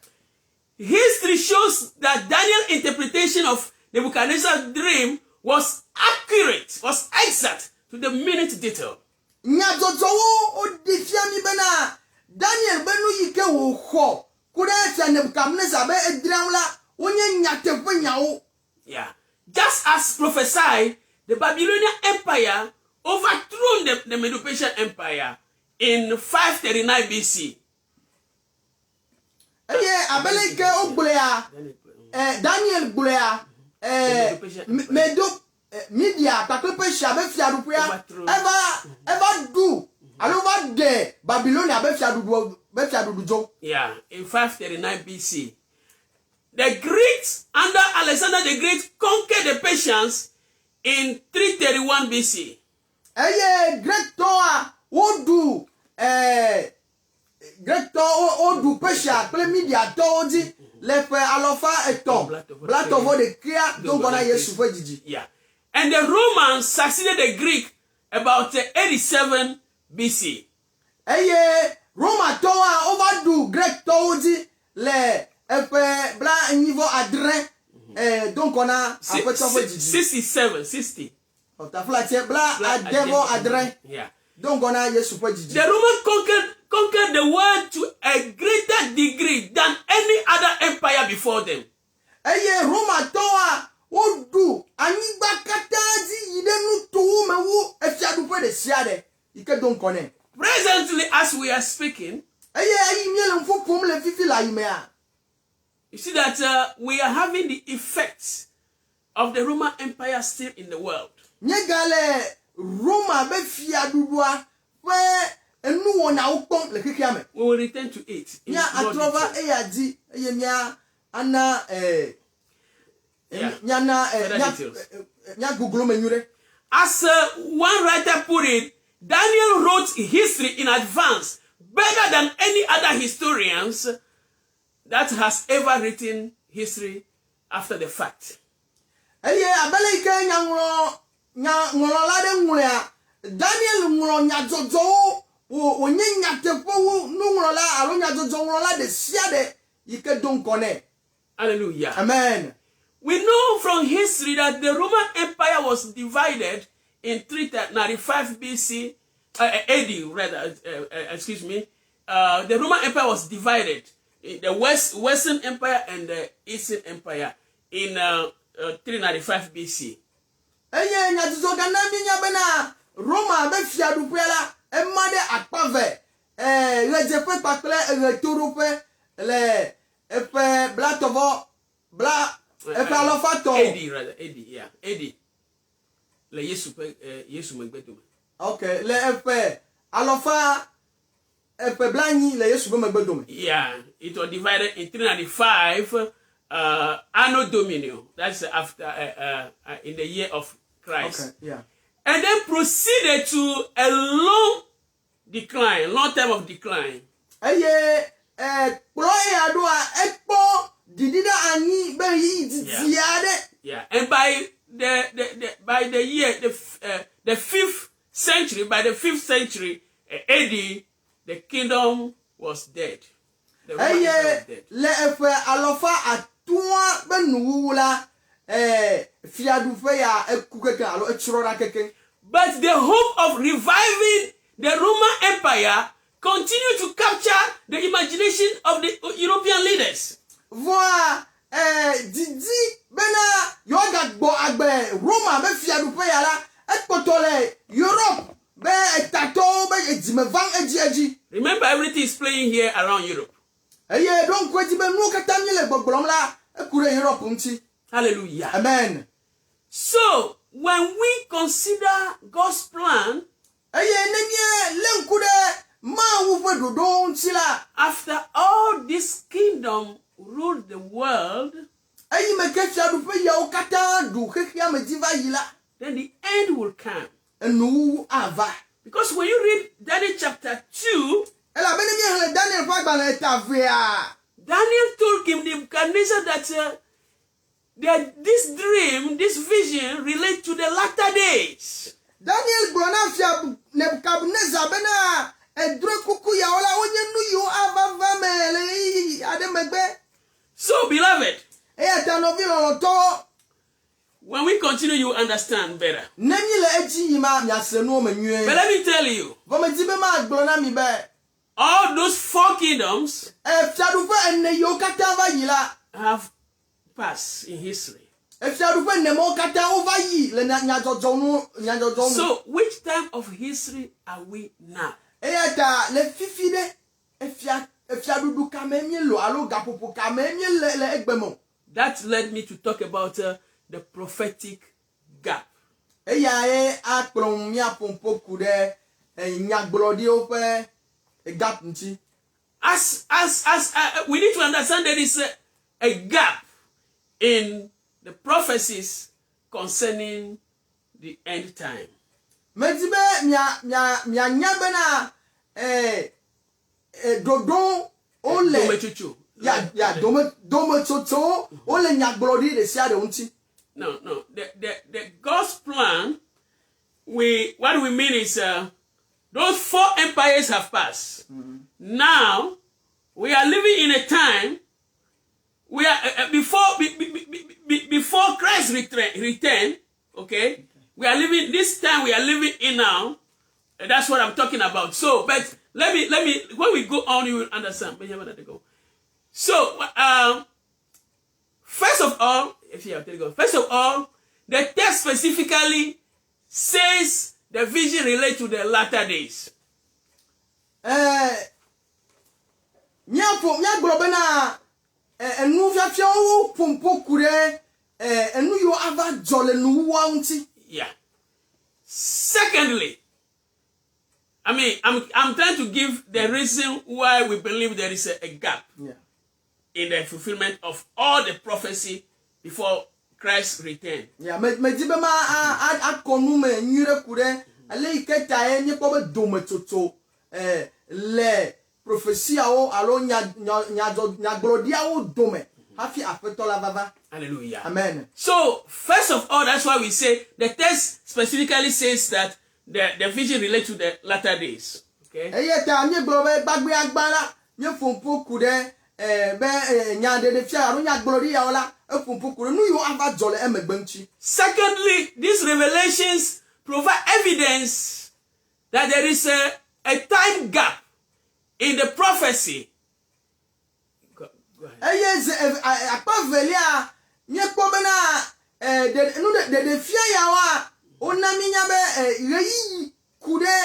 [SPEAKER 1] History shows that Daniel's interpretation of Nebuchadnezzar's dream was accurate, was exact to the minute detail.
[SPEAKER 2] Nya jojo o di fia mi bena Daniel benu yike wo ho kuda ta Nebuchadnezzar be edramla onye nya tefu nyawo.
[SPEAKER 1] Yeah. Just as prophesied, the Babylonian Empire overthrew the Medo-Persian Empire in 539 BC.
[SPEAKER 2] Abeleke ogbulea Daniel gbulea media Persia be fiadupia ever do alova de Babylonia be fiadudu jo.
[SPEAKER 1] Yeah, in 539 BC. The Greeks, under Alexander the Great, conquered the Persians in 331 BC.
[SPEAKER 2] Great Toa wodu Great Toa wodu Persia play media toji lepe alofa eto blatovo de kia don't gonna yesu fojiji.
[SPEAKER 1] Yeah. And the Romans succeeded the Greek about 87 BC.
[SPEAKER 2] Roma Toa overdo Great Toji le epe bla niveau adren donc on a
[SPEAKER 1] 67 60.
[SPEAKER 2] Otafla bla adevo adren.
[SPEAKER 1] Yeah.
[SPEAKER 2] Donc on a yesu fojiji.
[SPEAKER 1] The Romans conquered the world to a greater degree than any other empire before them.
[SPEAKER 2] Roma Toa wodu anigba kataji yidenu to mewu efiadu pe de siade ike don konen.
[SPEAKER 1] Presently, as we are speaking, you see that we are having the effects of the Roman Empire still in the world. We will return to it. As one writer put it, Daniel wrote history in advance better than any other historians that has ever written history after the fact. Hallelujah.
[SPEAKER 2] Amen.
[SPEAKER 1] We know from history that the Roman Empire was divided in 395 BC AD rather, excuse me, the Roman Empire was divided. The Western Empire and the Eastern Empire in 395 BC.
[SPEAKER 2] Eye nyatuzo kana binya bena Roma be fiadu pela e made akpave rejepe pakle retorope le epe blatovo bla epe alofato
[SPEAKER 1] AD rather, AD, yeah, AD. Le Yesu megbedo.
[SPEAKER 2] Okay, le epe alofa epe blani le Yesu megbedo.
[SPEAKER 1] Yeah, it was divided in 395 Anno Domini. That's after in the year of Christ.
[SPEAKER 2] Okay, yeah.
[SPEAKER 1] And then proceeded to a long time of decline.
[SPEAKER 2] Eye ploye adua ekpo didida ani be yi tiade.
[SPEAKER 1] Yeah, and by the year the 5th century, by the 5th century AD, the kingdom was dead. The Roman Empire was dead.
[SPEAKER 2] Le efe alofa atua benuwula fiadu fe ya ekukeke alo echirora keke.
[SPEAKER 1] But the hope of reviving the Roman Empire continued to capture the imagination of the European leaders.
[SPEAKER 2] Voa didi bena yoga gbo agbe Roma be fiadu fe ya la ekpotole Europe be etato be ejimevan eji.
[SPEAKER 1] Remember, everything is playing here around Europe.
[SPEAKER 2] Eye don kweti be nu kata mi le gbogborom la ekure Europe nti.
[SPEAKER 1] Hallelujah.
[SPEAKER 2] Amen.
[SPEAKER 1] So, when we consider God's plan, after all this kingdom ruled the world, then the end will come. Because when you read Daniel chapter 2, Daniel told Nebuchadnezzar that this dream, this vision relate to the latter days.
[SPEAKER 2] Daniel Bonafia Nebuchadnezzar bena edrokuku ya ola onye nu yo avavamele ademegbe.
[SPEAKER 1] So beloved,
[SPEAKER 2] to
[SPEAKER 1] when we continue you understand better.
[SPEAKER 2] But
[SPEAKER 1] let me tell you, all those 4 kingdoms have passed in history. So which time of history are we now? That led me to talk about the prophetic gap. As we need to understand there is a gap in the prophecies concerning the end time. No. The God's plan, what we mean is those 4 empires have passed. Now we are living in a time we are before Christ return. Okay, we are living this time we are living in now. That's what I'm talking about. So, but let me when we go on, you will understand. So, first of all, the text specifically says the vision relates to the latter days. Yeah. Secondly, I'm trying to give the reason why we believe there is a gap in the fulfillment of all the prophecy before Christ's return. Yeah. Hallelujah.
[SPEAKER 2] Amen.
[SPEAKER 1] So, first of all, that's why we say the text specifically says that the vision relates to the latter days. Okay?
[SPEAKER 2] Secondly,
[SPEAKER 1] these revelations provide evidence that there is a time gap in the prophecy. Go ahead.
[SPEAKER 2] Yes, akpavelia nyekpobena de fia yawa onaminya be reyi kude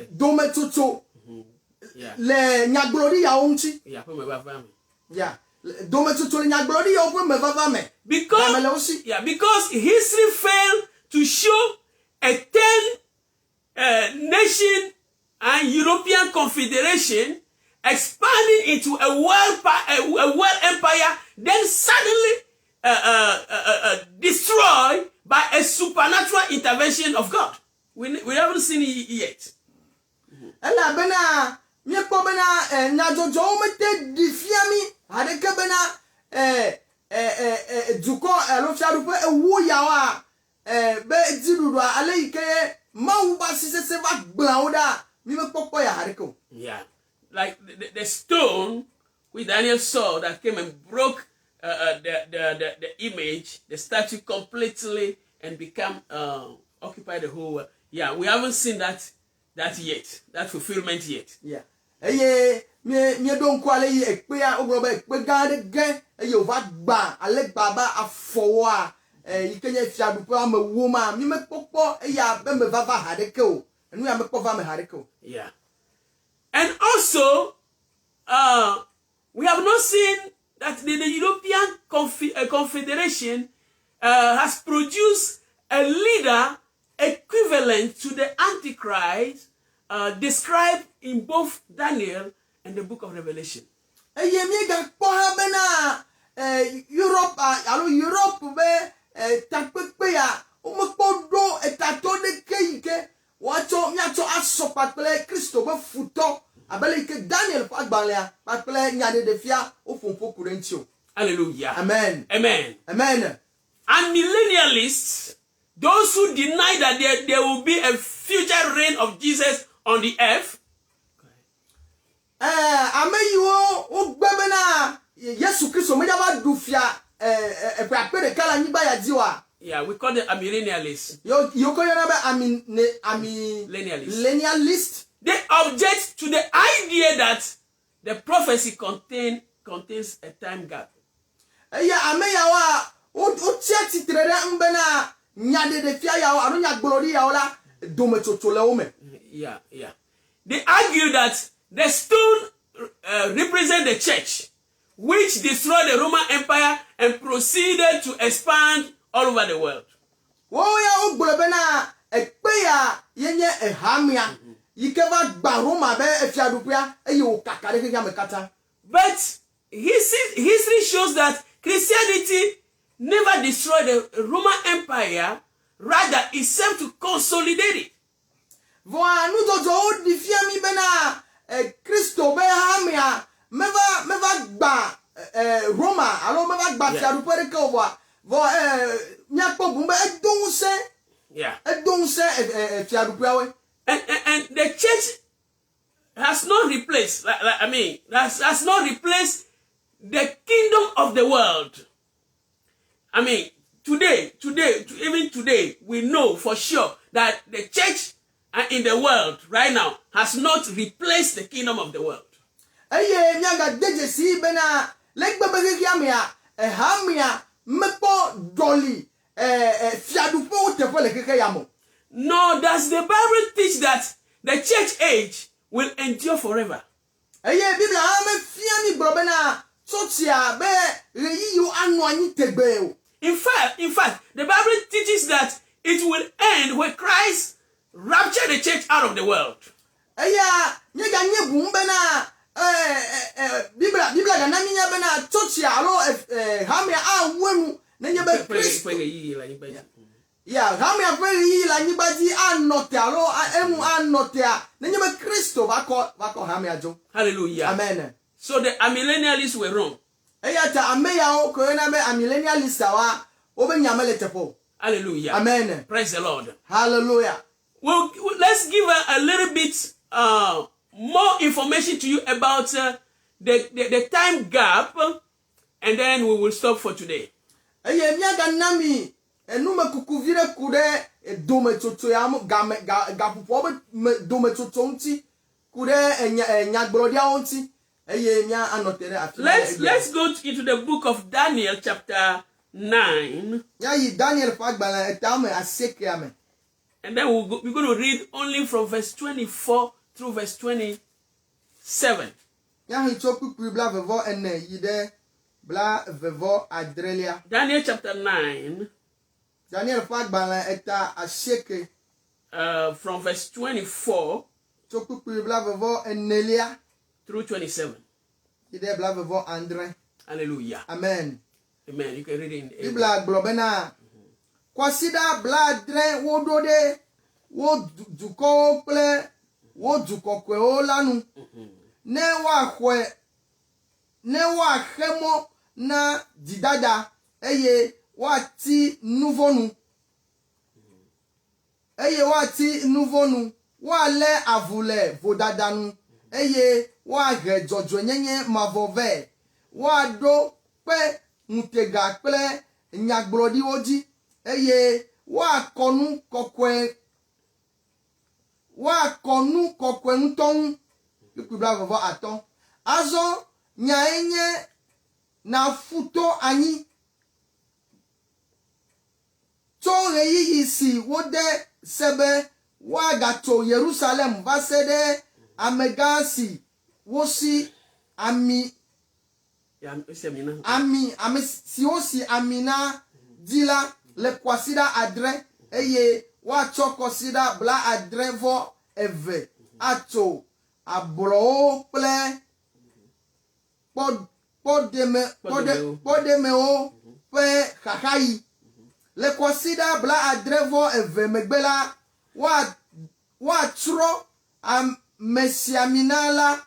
[SPEAKER 2] dometoto le nyaglori ya onchi yeah dometoto le nyaglori ya opo me vava me
[SPEAKER 1] because history failed to show a 10 nation and European confederation expanding into a world empire, then suddenly destroyed by a supernatural intervention of God. We haven't seen it yet.
[SPEAKER 2] Ela bena nyekpo bena najojo mete difiami adeke bena duko elofiarupe ewu yawa be didudu aleike mawu ba sise ba gblauda mi me popo ya hareko.
[SPEAKER 1] Yeah. Like the stone which Daniel saw that came and broke the image, the statue completely and become occupy the whole world. Yeah, we haven't seen that yet, that fulfillment yet.
[SPEAKER 2] Yeah. Eye me don kwale yi ekpe a ogloba ekpe gade gen eye ova gba ale baba afowo a yikenye fiadupo amewo ma mi me popo eye be me vava hadeke o enu ya me popo me hadeke o.
[SPEAKER 1] Yeah. And also, we have not seen that the European Confederation has produced a leader equivalent to the Antichrist described in both Daniel and the book of Revelation.
[SPEAKER 2] Europe be takpekpe ya umekpodo etato de keike wacho nyacho asopakle Kristo be futo abele ke Daniel agbalea pakle nyade de fia ofomfo kurentio.
[SPEAKER 1] Hallelujah.
[SPEAKER 2] Amen.
[SPEAKER 1] Amen.
[SPEAKER 2] Amen.
[SPEAKER 1] And millennialists, those who deny that there will be a future reign of Jesus on the earth.
[SPEAKER 2] Ameyiwo ogbebena Yesu Kristo mejaba dufia apere kala nyiba ya diwa.
[SPEAKER 1] Yeah, we call them millennialists.
[SPEAKER 2] Millennialist.
[SPEAKER 1] They object to the idea that the prophecy contains a time gap.
[SPEAKER 2] Yeah, ameyawa uchiati trere mbena nyade de fia yawa anunya glori yaola dometotola ome.
[SPEAKER 1] Yeah. They argue that the stone represents the church, which destroyed the Roman Empire and proceeded to expand all over the world.
[SPEAKER 2] Woya ugbelebena ekpeya yenye ehamia yikeva gba Roma be efiadupia eyo kakare ke yamekata.
[SPEAKER 1] But history shows that Christianity never destroyed the Roman Empire, rather it served to consolidate it.
[SPEAKER 2] Voa nu dojo di fiami bena Kristo be hamia meva gba Roma alo meva gba fiadupere ke owa.
[SPEAKER 1] Yeah. And the church has not replaced, has not replaced the kingdom of the world. I mean, even today, we know for sure that the church in the world right now has not replaced the kingdom of the world. No, does the Bible teach that the church age will endure forever? In fact, the Bible teaches that it will end when Christ raptured the church out of the world.
[SPEAKER 2] Yeah, hamia kweli la nyibaji anote alo emu anotea nenyeme Kristo wako hamia jo.
[SPEAKER 1] Hallelujah.
[SPEAKER 2] Amen.
[SPEAKER 1] So the millennialists were wrong.
[SPEAKER 2] Eyata ameya o ko na be millennialist wa obenyamele tepo.
[SPEAKER 1] Hallelujah.
[SPEAKER 2] Amen.
[SPEAKER 1] Praise the Lord.
[SPEAKER 2] Hallelujah.
[SPEAKER 1] Well, let's give a little bit more information to you about the time gap, and then we will stop for today.
[SPEAKER 2] Miyaga nami enu me kuku vi ɖe ku ɖe dome tsotso ya mo game gaƒoƒo be dome tsotso ŋuti ku ɖe nyagblɔɖiawo ŋuti eye mia anɔ te ɖe afi
[SPEAKER 1] Let's go into the book of Daniel chapter 9.
[SPEAKER 2] Mia yi Daniel ƒe agbalẽ etame 9 me.
[SPEAKER 1] And then we're going to read only from verse 24 through verse 27.
[SPEAKER 2] Mia hi tso kpukpui 24 yi ɖe 27.
[SPEAKER 1] Daniel chapter 9.
[SPEAKER 2] Daniel ƒe agbalẽ 9
[SPEAKER 1] from verse 24
[SPEAKER 2] tso kpukpui 24
[SPEAKER 1] through 27.
[SPEAKER 2] yi ɖe 27.
[SPEAKER 1] Hallelujah.
[SPEAKER 2] Amen.
[SPEAKER 1] Amen. You can read it in English.
[SPEAKER 2] Bibla gblɔ bena kɔsida 7 woɖo ɖe wo dukɔwo kple wo dukɔkɔewo la nu ne woaxe mɔ na dzidada eye woati nuvɔnu woalé avu le vodada nu eye woahe dzɔdzɔenyenye mavɔ vɛ woaɖo kpe ŋutega kple nyagblɔɖiwo dzi eye woakɔ nu kɔkɔe ŋutɔ ŋu. Kpukpui 25. Azɔ nyae nye na futo anyi tso ɣeyiɣi si wode se be woagatso Yerusalem va se ɖe amegã si wosi ami si wosi ami na dzi la le kɔsida 7 eye woatsɔ kɔsida 72 atso ablɔwo kple kpɔɖemewo ƒe xaxayi. Le kɔsida 72 megbe la woatsrɔ̃ amesiamina la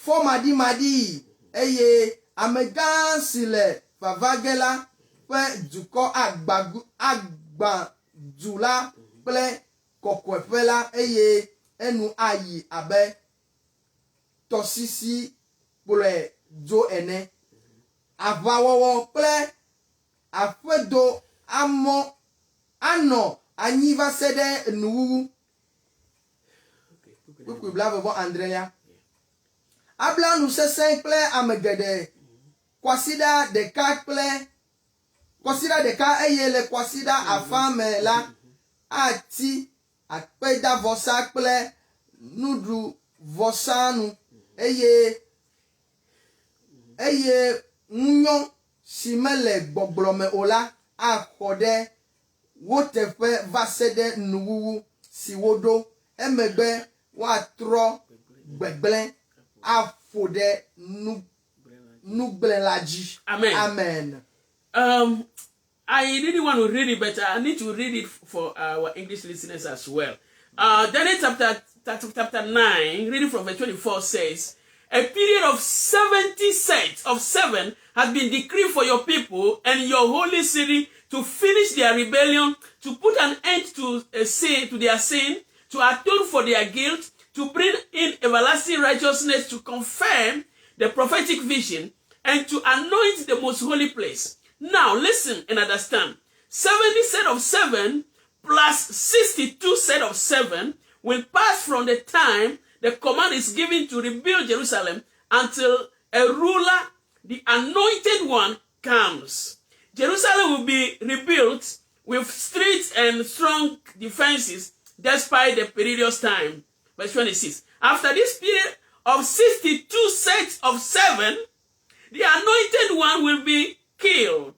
[SPEAKER 2] fɔmaɖimaɖi eye amegã si le vavage la ƒe dukɔ agbãdu la kple kɔkɔeƒe la eye enu ayi abe tɔsisi kplɔe dzo ene. Aʋawɔwɔ kple aƒedo anɔ anyi va se ɖe nuwuwu. Kpukpui 27. Abla nu sesẽ kple ame geɖe kɔsida ɖeka eye le kɔsida afã me la ati akpedavɔsa kple nuɖuvɔsanu eye ŋunyɔ si mele gbɔgblɔ me o la axɔ ɖe wo teƒe va se ɖe nuwuwu si woɖo emegbe woatrɔ gbegblẽ aƒo ɖe nugblẽ la dzi. Amen.
[SPEAKER 1] I really want to read it, but I need to read it for our English listeners as well. Daniel chapter 9, reading from verse 24 says, a period of 70 sets of 7 has been decreed for your people and your holy city to finish their rebellion, to put an end to their sin, to atone for their guilt, to bring in everlasting righteousness, to confirm the prophetic vision, and to anoint the most holy place. Now listen and understand. 70 set of 7 plus 62 set of 7 will pass from the time the command is given to rebuild Jerusalem until a ruler, the anointed one, comes. Jerusalem will be rebuilt with streets and strong defenses despite the perilous time. Verse 26. After this period of 62 sets of 7, the anointed one will be killed,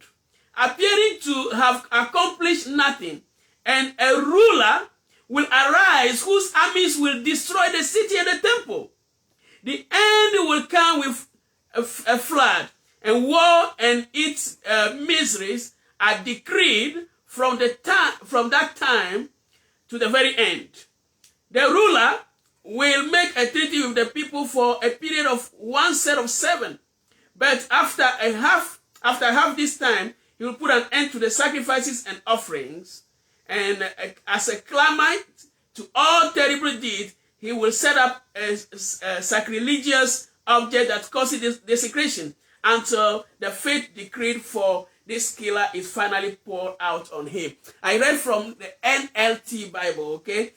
[SPEAKER 1] appearing to have accomplished nothing, and a ruler will arise whose armies will destroy the city and the temple. The end will come with a flood, and war and its miseries are decreed from that time to the very end. The ruler will make a treaty with the people for a period of 1 set of 7, but after half this time, he will put an end to the sacrifices and offerings, and as a climate to all terrible deeds, he will set up a sacrilegious object that causes desecration until the fate decreed for this killer is finally poured out on him. I read from the NLT Bible, okay?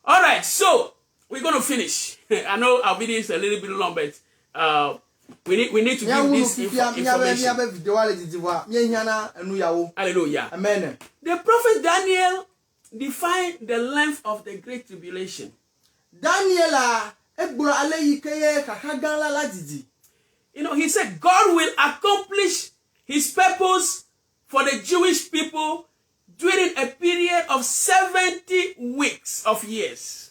[SPEAKER 1] All right, so we're going to finish. I know our video is a little bit long, but we need to give this information. Hallelujah.
[SPEAKER 2] Amen.
[SPEAKER 1] The prophet Daniel defined the length of the Great Tribulation.
[SPEAKER 2] Daniela,
[SPEAKER 1] you know, he said God will accomplish his purpose for the Jewish people during a period of 70 weeks of years.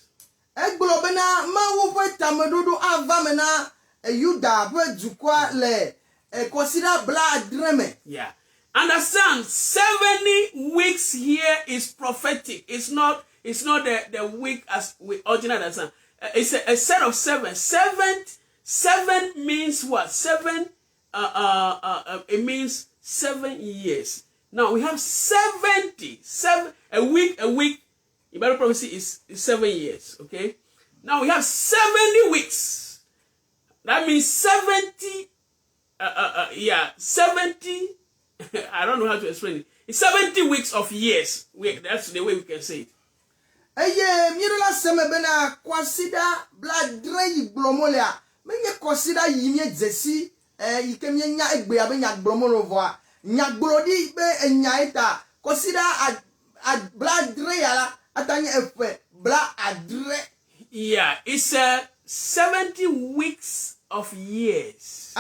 [SPEAKER 1] Yeah. Understand, 70 weeks here is prophetic. It's not the week as we originally understand. It's a set of seven. Seven means what? Seven. It means 7 years. Now we have 70. A week. The Bible prophecy is 7 years. Okay. Now we have 70 weeks. That means 70. 70. I don't know how to explain it. It's 70 weeks of years. That's the way we can say it. Yeah, it's 70 weeks of years.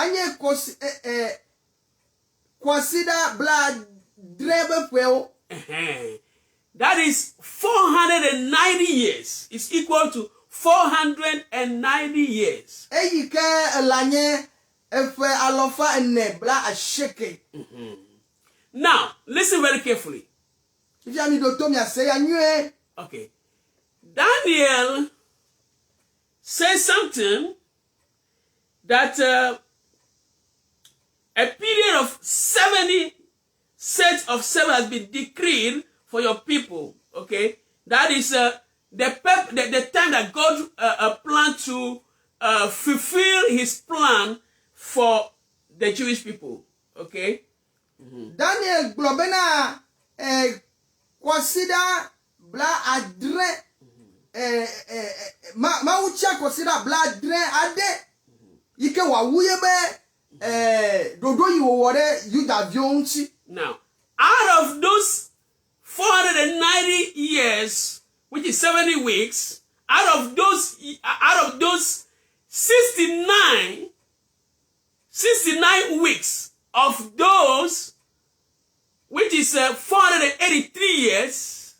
[SPEAKER 1] That is 490 years. It's equal to 490 years. Now, listen very carefully. Okay. Daniel says something that a period of 70 sets of 7 has been decreed for your people. Okay, that is the time that God planned to fulfill his plan for the Jewish people. Okay.
[SPEAKER 2] Daniel globena consider bla adre ma ucha consider bla adre ade ike wa wuye be dodo yi wo wore yuda vionchi. Now,
[SPEAKER 1] out of those 490 years, which is 70 weeks, out of those 69 weeks of those, which is 483 years,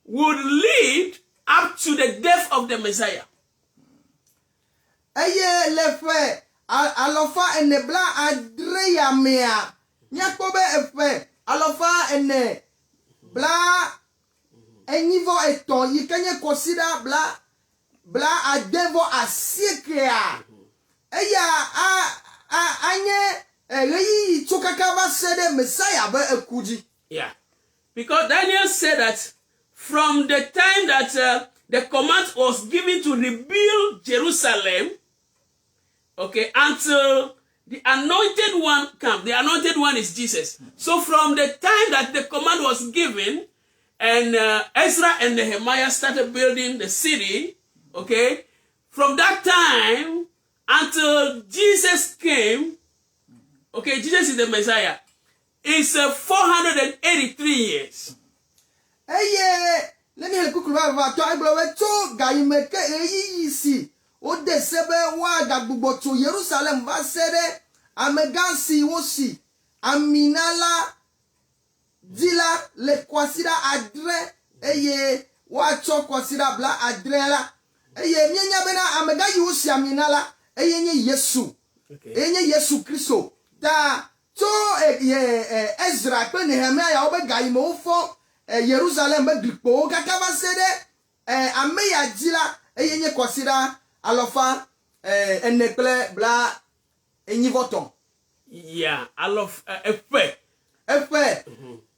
[SPEAKER 1] would lead up to the death of the Messiah.
[SPEAKER 2] Eye lefe alofa enebla adreya mea nyakobe efe alofa ene bla enivo eton yikenye consider bla adevo asiekea eya anye reyi chokakaba sede Messiah be ekuji.
[SPEAKER 1] Yeah, because Daniel said that from the time that the command was given to rebuild Jerusalem, okay, until the anointed one comes. The anointed one is Jesus. So from the time that the command was given, and Ezra and Nehemiah started building the city, okay, from that time until Jesus came, okay, Jesus is the Messiah, is 483 years.
[SPEAKER 2] Hey, let me help you to Gaimeke Eisi. O de sebe wa gagbubo to Jerusalem va sere amegansi wosi aminala dila le kwasida adre eye wa cho kwasida bla adre la eye mienya bena amega yosi aminala eye nye Yesu eye Yesu Kristo da to Ezra pe Nehemiah obe gaimo fo Jerusalem be gripo kakava sere ameya dila eye nye kwasida alofa enekle bla enyivoton.
[SPEAKER 1] Yeah, alofa efe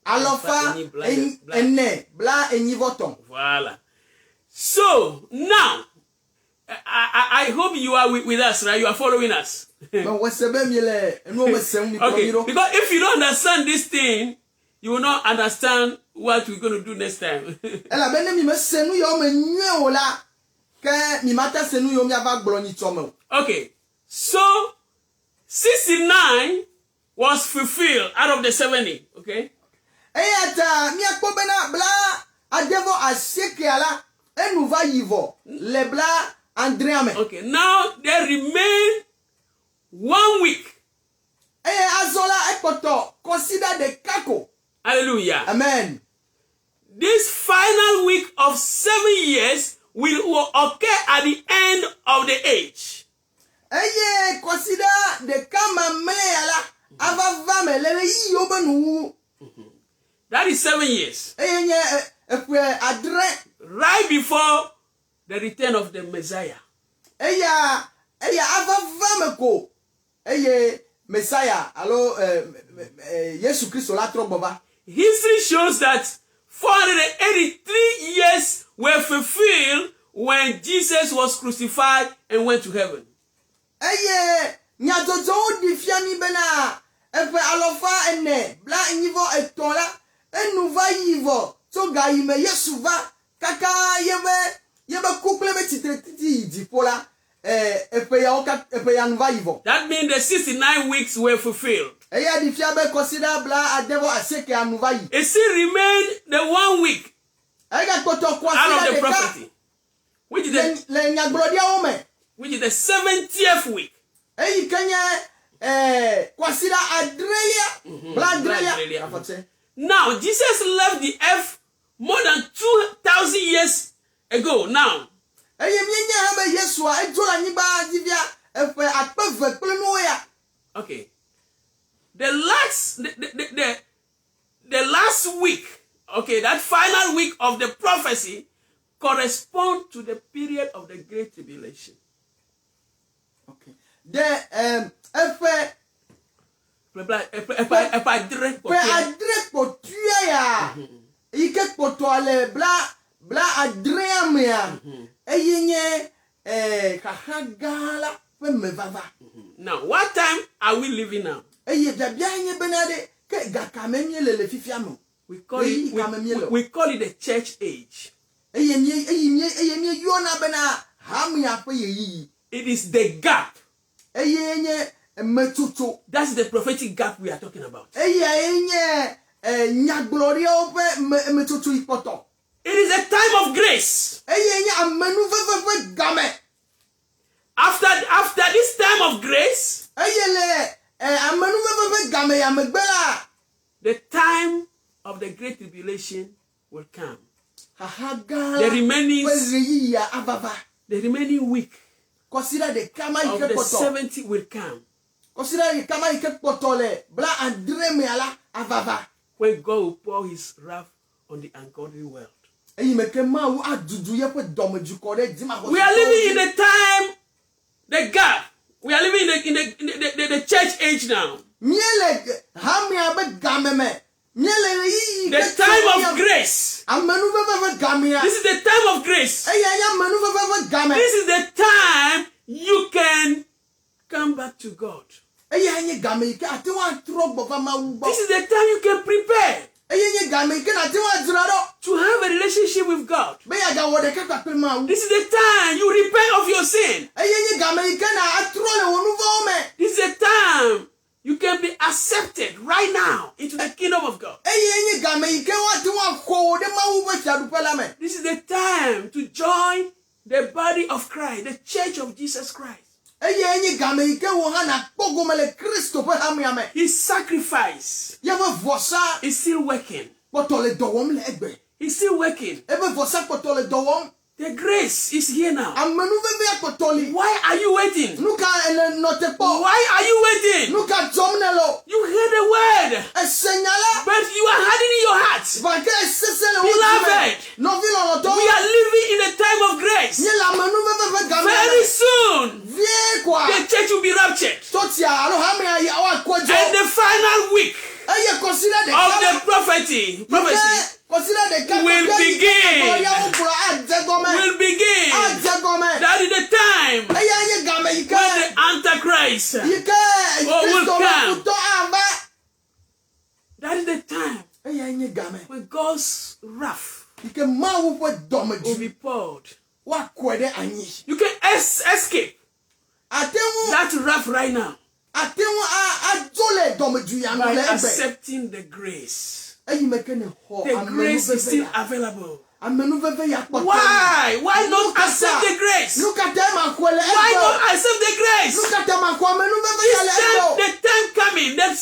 [SPEAKER 2] alofa ene bla enyivoton.
[SPEAKER 1] Voilà. So now I hope you are with us, right? You are following us. Okay, because if you don't understand this thing, you will not understand what we're going to do next time. Okay, so 69 was fulfilled out of the 70. Okay. Okay, now there remain 1 week. Hallelujah.
[SPEAKER 2] Amen.
[SPEAKER 1] This final week of 7 years will occur at the end of the age. That is 7 years. Right before the return of the Messiah. History shows that 483 years were fulfilled when Jesus was crucified and went to heaven. That means the 69 weeks were fulfilled. It still remained the 1 week out of the prophecy, which is the 70th week. Now, Jesus left the earth more than 2,000 years ago. Now, okay, the last week, okay, that final week of the prophecy correspond to the period of the Great Tribulation. Okay. Now, what time are we living now? We call it the church age. It is the gap. That's the prophetic gap we are talking about. It is a time of grace. After this time of grace, the time of the Great Tribulation will come. The remaining week of the 70 will come. When God will pour his wrath on the ungodly world. We are living in the time, the gap. We are living in the church age now. The time of grace. This is the time of grace. This is the time you can come back to God. This is the time you can prepare to have a relationship with God. This is the time you repent of your sin. This is the time you can be accepted right now into the kingdom of God. This is the time to join the body of Christ, the church of Jesus Christ. His sacrifice is still working. He's still working. The grace is here now. Why are you waiting? Why are you waiting? You hear the word, but you are hiding in your heart. Beloved, we are living in a time of grace. Very soon, the church will be raptured. And the final week of the prophecy will begin. That is the time when the Antichrist.
[SPEAKER 2] Yike
[SPEAKER 1] will
[SPEAKER 2] Kristo
[SPEAKER 1] come.
[SPEAKER 2] kuto amba.
[SPEAKER 1] That is the time
[SPEAKER 2] Eya nye game.
[SPEAKER 1] when God's wrath
[SPEAKER 2] Yike ma wo fo
[SPEAKER 1] will
[SPEAKER 2] domeju.
[SPEAKER 1] be poured.
[SPEAKER 2] Wa kwede anyi.
[SPEAKER 1] You can escape
[SPEAKER 2] Atenwu
[SPEAKER 1] that wrath right now
[SPEAKER 2] a jole domeju ya no
[SPEAKER 1] by
[SPEAKER 2] lebe.
[SPEAKER 1] accepting the grace.
[SPEAKER 2] Eyi meke ne ho.
[SPEAKER 1] The grace is still available.
[SPEAKER 2] Amenu veve ya poto.
[SPEAKER 1] Why? Why not
[SPEAKER 2] Look at
[SPEAKER 1] accept
[SPEAKER 2] that.
[SPEAKER 1] the grace?
[SPEAKER 2] Look at them akwele.
[SPEAKER 1] Why not accept the grace?
[SPEAKER 2] Look at them akwa menu veve ya
[SPEAKER 1] This time,
[SPEAKER 2] lebo.
[SPEAKER 1] the time coming, the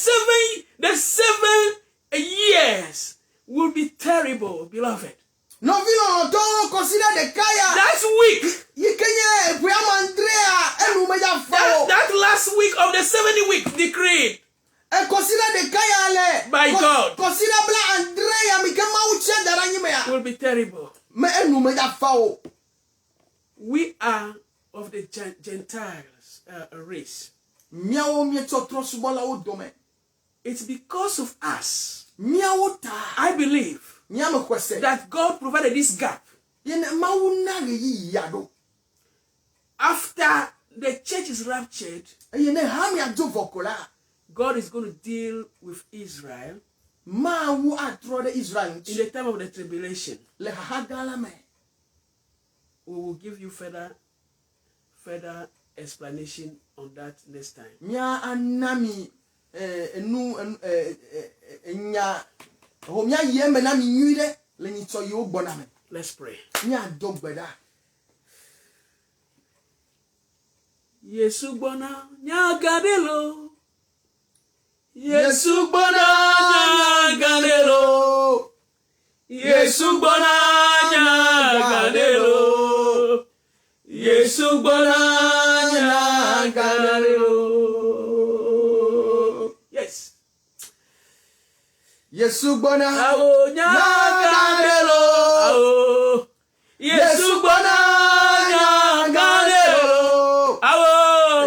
[SPEAKER 1] 7 years will be terrible, beloved.
[SPEAKER 2] No vino don't consider the kaya.
[SPEAKER 1] That week,
[SPEAKER 2] Yikenye Briam Andrea enu meja fo.
[SPEAKER 1] that last week of the 70 week decree
[SPEAKER 2] E consider the kaya le.
[SPEAKER 1] by God
[SPEAKER 2] Consider bla Andrea mi kema uche daranyi me ya.
[SPEAKER 1] will be terrible.
[SPEAKER 2] Me enu meja fo.
[SPEAKER 1] We are of the Gentiles race.
[SPEAKER 2] Miawo mi chotro subola o dome.
[SPEAKER 1] It's because of us,
[SPEAKER 2] Miawo ta.
[SPEAKER 1] I believe,
[SPEAKER 2] Miamo kwese.
[SPEAKER 1] that God provided this gap.
[SPEAKER 2] Yene mawu na yi yado.
[SPEAKER 1] After the church is raptured,
[SPEAKER 2] Yene ham ya do vokola.
[SPEAKER 1] God is going to deal with Israel
[SPEAKER 2] Mawu atro de Israel
[SPEAKER 1] in the time of the tribulation.
[SPEAKER 2] le hagala me.
[SPEAKER 1] We will give you further explanation on that next time.
[SPEAKER 2] Mia anami nya ho mia yembe na mi nyuide le nyito yo gbona me.
[SPEAKER 1] Let's pray.
[SPEAKER 2] Mia dogbeda.
[SPEAKER 1] Yesu gbona nyagadelo.
[SPEAKER 2] Yesu gbona
[SPEAKER 1] nyagadelo. Yesu gbona nyagadelo. Yesu gbona nyagadelo. Yes.
[SPEAKER 2] Yesu gbona
[SPEAKER 1] Awo nyagadelo. Awo. Yesu gbona nyagadelo. Awo.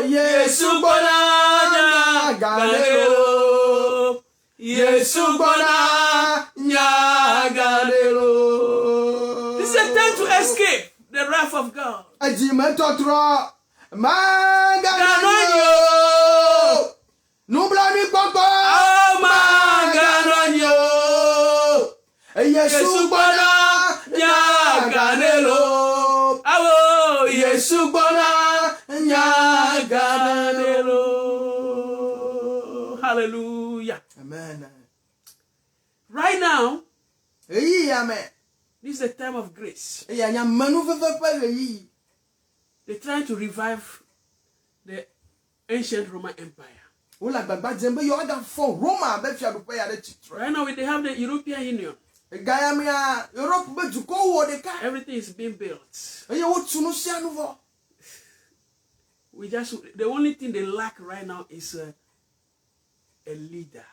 [SPEAKER 1] Yesu gbona nyagadelo. Yesu gbona nyagadelo. This is a time to escape the wrath of God.
[SPEAKER 2] Ajimento tro Maganyo Nubla ni papa
[SPEAKER 1] Oh Maganyo.
[SPEAKER 2] Yesu gbona
[SPEAKER 1] nyagadelo. Awo.
[SPEAKER 2] Yesu gbona
[SPEAKER 1] nyagadelo. Hallelujah.
[SPEAKER 2] Amen.
[SPEAKER 1] Right now,
[SPEAKER 2] Eyi ame.
[SPEAKER 1] this is a time of grace.
[SPEAKER 2] Eya nya manu fefe pe eyi.
[SPEAKER 1] They're trying to revive the ancient Roman Empire.
[SPEAKER 2] Ola gbagba jembe yo ada fo Roma be fia do pe ya de chitro.
[SPEAKER 1] Right now, they have the European Union.
[SPEAKER 2] Gaya me a Europe be juko wo de ka.
[SPEAKER 1] Everything is being built.
[SPEAKER 2] Eya wo tunu sia nu vo.
[SPEAKER 1] The only thing they lack right now is a leader.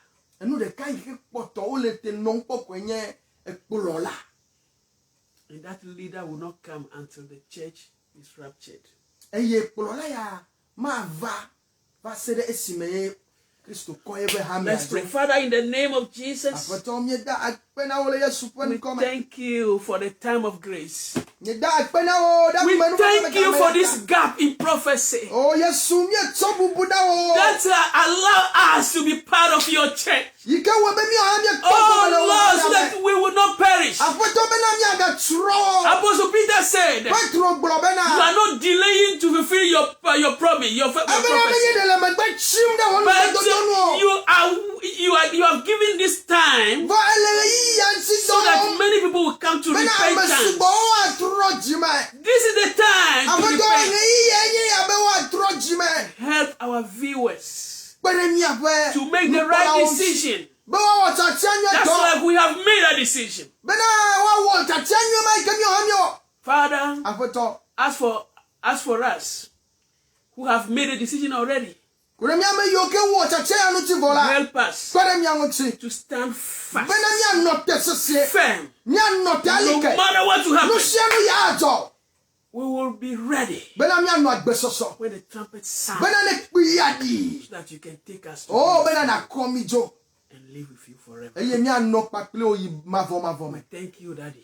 [SPEAKER 2] Enu de ka yi poto o le te non poko enye ekpolola.
[SPEAKER 1] And that leader will not come until the church is raptured.
[SPEAKER 2] Eye ekpolola ya ma va se de esime Kristo ko ebe ha me.
[SPEAKER 1] Let's pray. Father, in the name of Jesus,
[SPEAKER 2] Afoto mi da akpena wo le Yesu
[SPEAKER 1] we
[SPEAKER 2] pen come.
[SPEAKER 1] thank you for the time of grace.
[SPEAKER 2] Ni da akpena wo da
[SPEAKER 1] We
[SPEAKER 2] menu
[SPEAKER 1] thank you for this gap in prophecy
[SPEAKER 2] Oh Yesu mi tobu buda wo.
[SPEAKER 1] that allow us to be part of your church.
[SPEAKER 2] Yike wo be mi ha mi
[SPEAKER 1] Oh Lord, so that we will not perish.
[SPEAKER 2] Afoto be na mi aga tro.
[SPEAKER 1] Apostle Peter said,
[SPEAKER 2] Petro bro be na.
[SPEAKER 1] you are not delaying to fulfill your promise, your prophecy. But you have given this time so that many people will come to repentance. This is the time to repent. Help our viewers to make the right decision. Just like we have made a decision. Father, as for us who have made a decision already, help us to stand fast, firm. No matter what will happen, we will be ready when the trumpet sounds, so that you can take us to and live with you forever. We thank you, Daddy,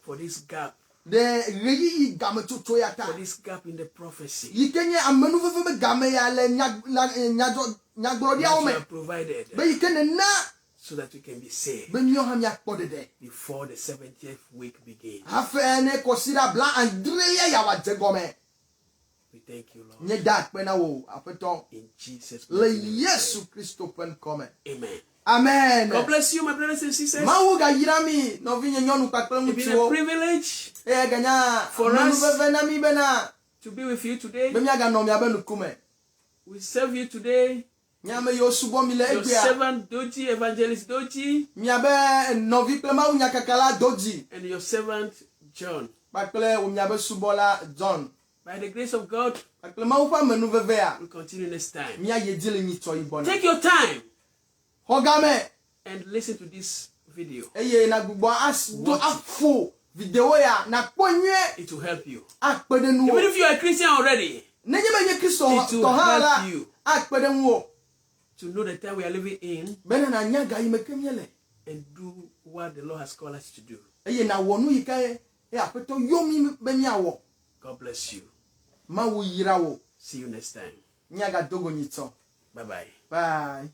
[SPEAKER 1] for this gap
[SPEAKER 2] de reyi game tuto ya ta
[SPEAKER 1] for this gap in the prophecy
[SPEAKER 2] yikenye amenu fefebe game ya le nyagboro dia
[SPEAKER 1] that
[SPEAKER 2] o
[SPEAKER 1] you
[SPEAKER 2] me
[SPEAKER 1] have provided
[SPEAKER 2] be yikene na
[SPEAKER 1] so that we can be saved
[SPEAKER 2] be nyo ham ya kpodede
[SPEAKER 1] before the 70th week begins.
[SPEAKER 2] afa ne consider blanc Andrea ya wa jegome.
[SPEAKER 1] We thank you, Lord.
[SPEAKER 2] Nye da pena wo apeton
[SPEAKER 1] In Jesus'
[SPEAKER 2] le
[SPEAKER 1] mighty name.
[SPEAKER 2] Yesu Christo pen come.
[SPEAKER 1] Amen.
[SPEAKER 2] Amen.
[SPEAKER 1] God bless you, my brothers and sisters.
[SPEAKER 2] Mawu ga yirami no vinye nyonu pakpele
[SPEAKER 1] It's been a
[SPEAKER 2] mutiwo.
[SPEAKER 1] privilege
[SPEAKER 2] E ganya
[SPEAKER 1] For
[SPEAKER 2] manu
[SPEAKER 1] us.
[SPEAKER 2] beve na mi bena.
[SPEAKER 1] to be with you today.
[SPEAKER 2] Be mi aga no mi abenu kume.
[SPEAKER 1] We serve you today.
[SPEAKER 2] Nyame yo subo mi le
[SPEAKER 1] Your
[SPEAKER 2] egbia.
[SPEAKER 1] servant Doji, Evangelist Doji,
[SPEAKER 2] Mi abe no vi ple mawu nyakakala doji.
[SPEAKER 1] and your servant John.
[SPEAKER 2] Pakpele wo mi abe subola John.
[SPEAKER 1] By the grace of God,
[SPEAKER 2] Pakpele mawu pa menu veve a.
[SPEAKER 1] we'll continue next time.
[SPEAKER 2] Mi aye dile ni to ibona.
[SPEAKER 1] Take your time
[SPEAKER 2] Hogame.
[SPEAKER 1] and listen to this video.
[SPEAKER 2] Eye na gbugbo as do afo video ya na ponye
[SPEAKER 1] It will help you.
[SPEAKER 2] akpede nu.
[SPEAKER 1] Even if you are a Christian already,
[SPEAKER 2] Nenye menye Kristo
[SPEAKER 1] It will
[SPEAKER 2] to hala
[SPEAKER 1] help you.
[SPEAKER 2] akpede nwo.
[SPEAKER 1] to know the time we are living in
[SPEAKER 2] Bena na nyaga imekemiele.
[SPEAKER 1] and do what the Lord has called us to do.
[SPEAKER 2] Eye na wonu yikae e apeto yomi bemiawo.
[SPEAKER 1] God bless you.
[SPEAKER 2] Ma wo yirawo.
[SPEAKER 1] See you next time.
[SPEAKER 2] Nyaga dogo nyito.
[SPEAKER 1] Bye-bye.
[SPEAKER 2] Bye.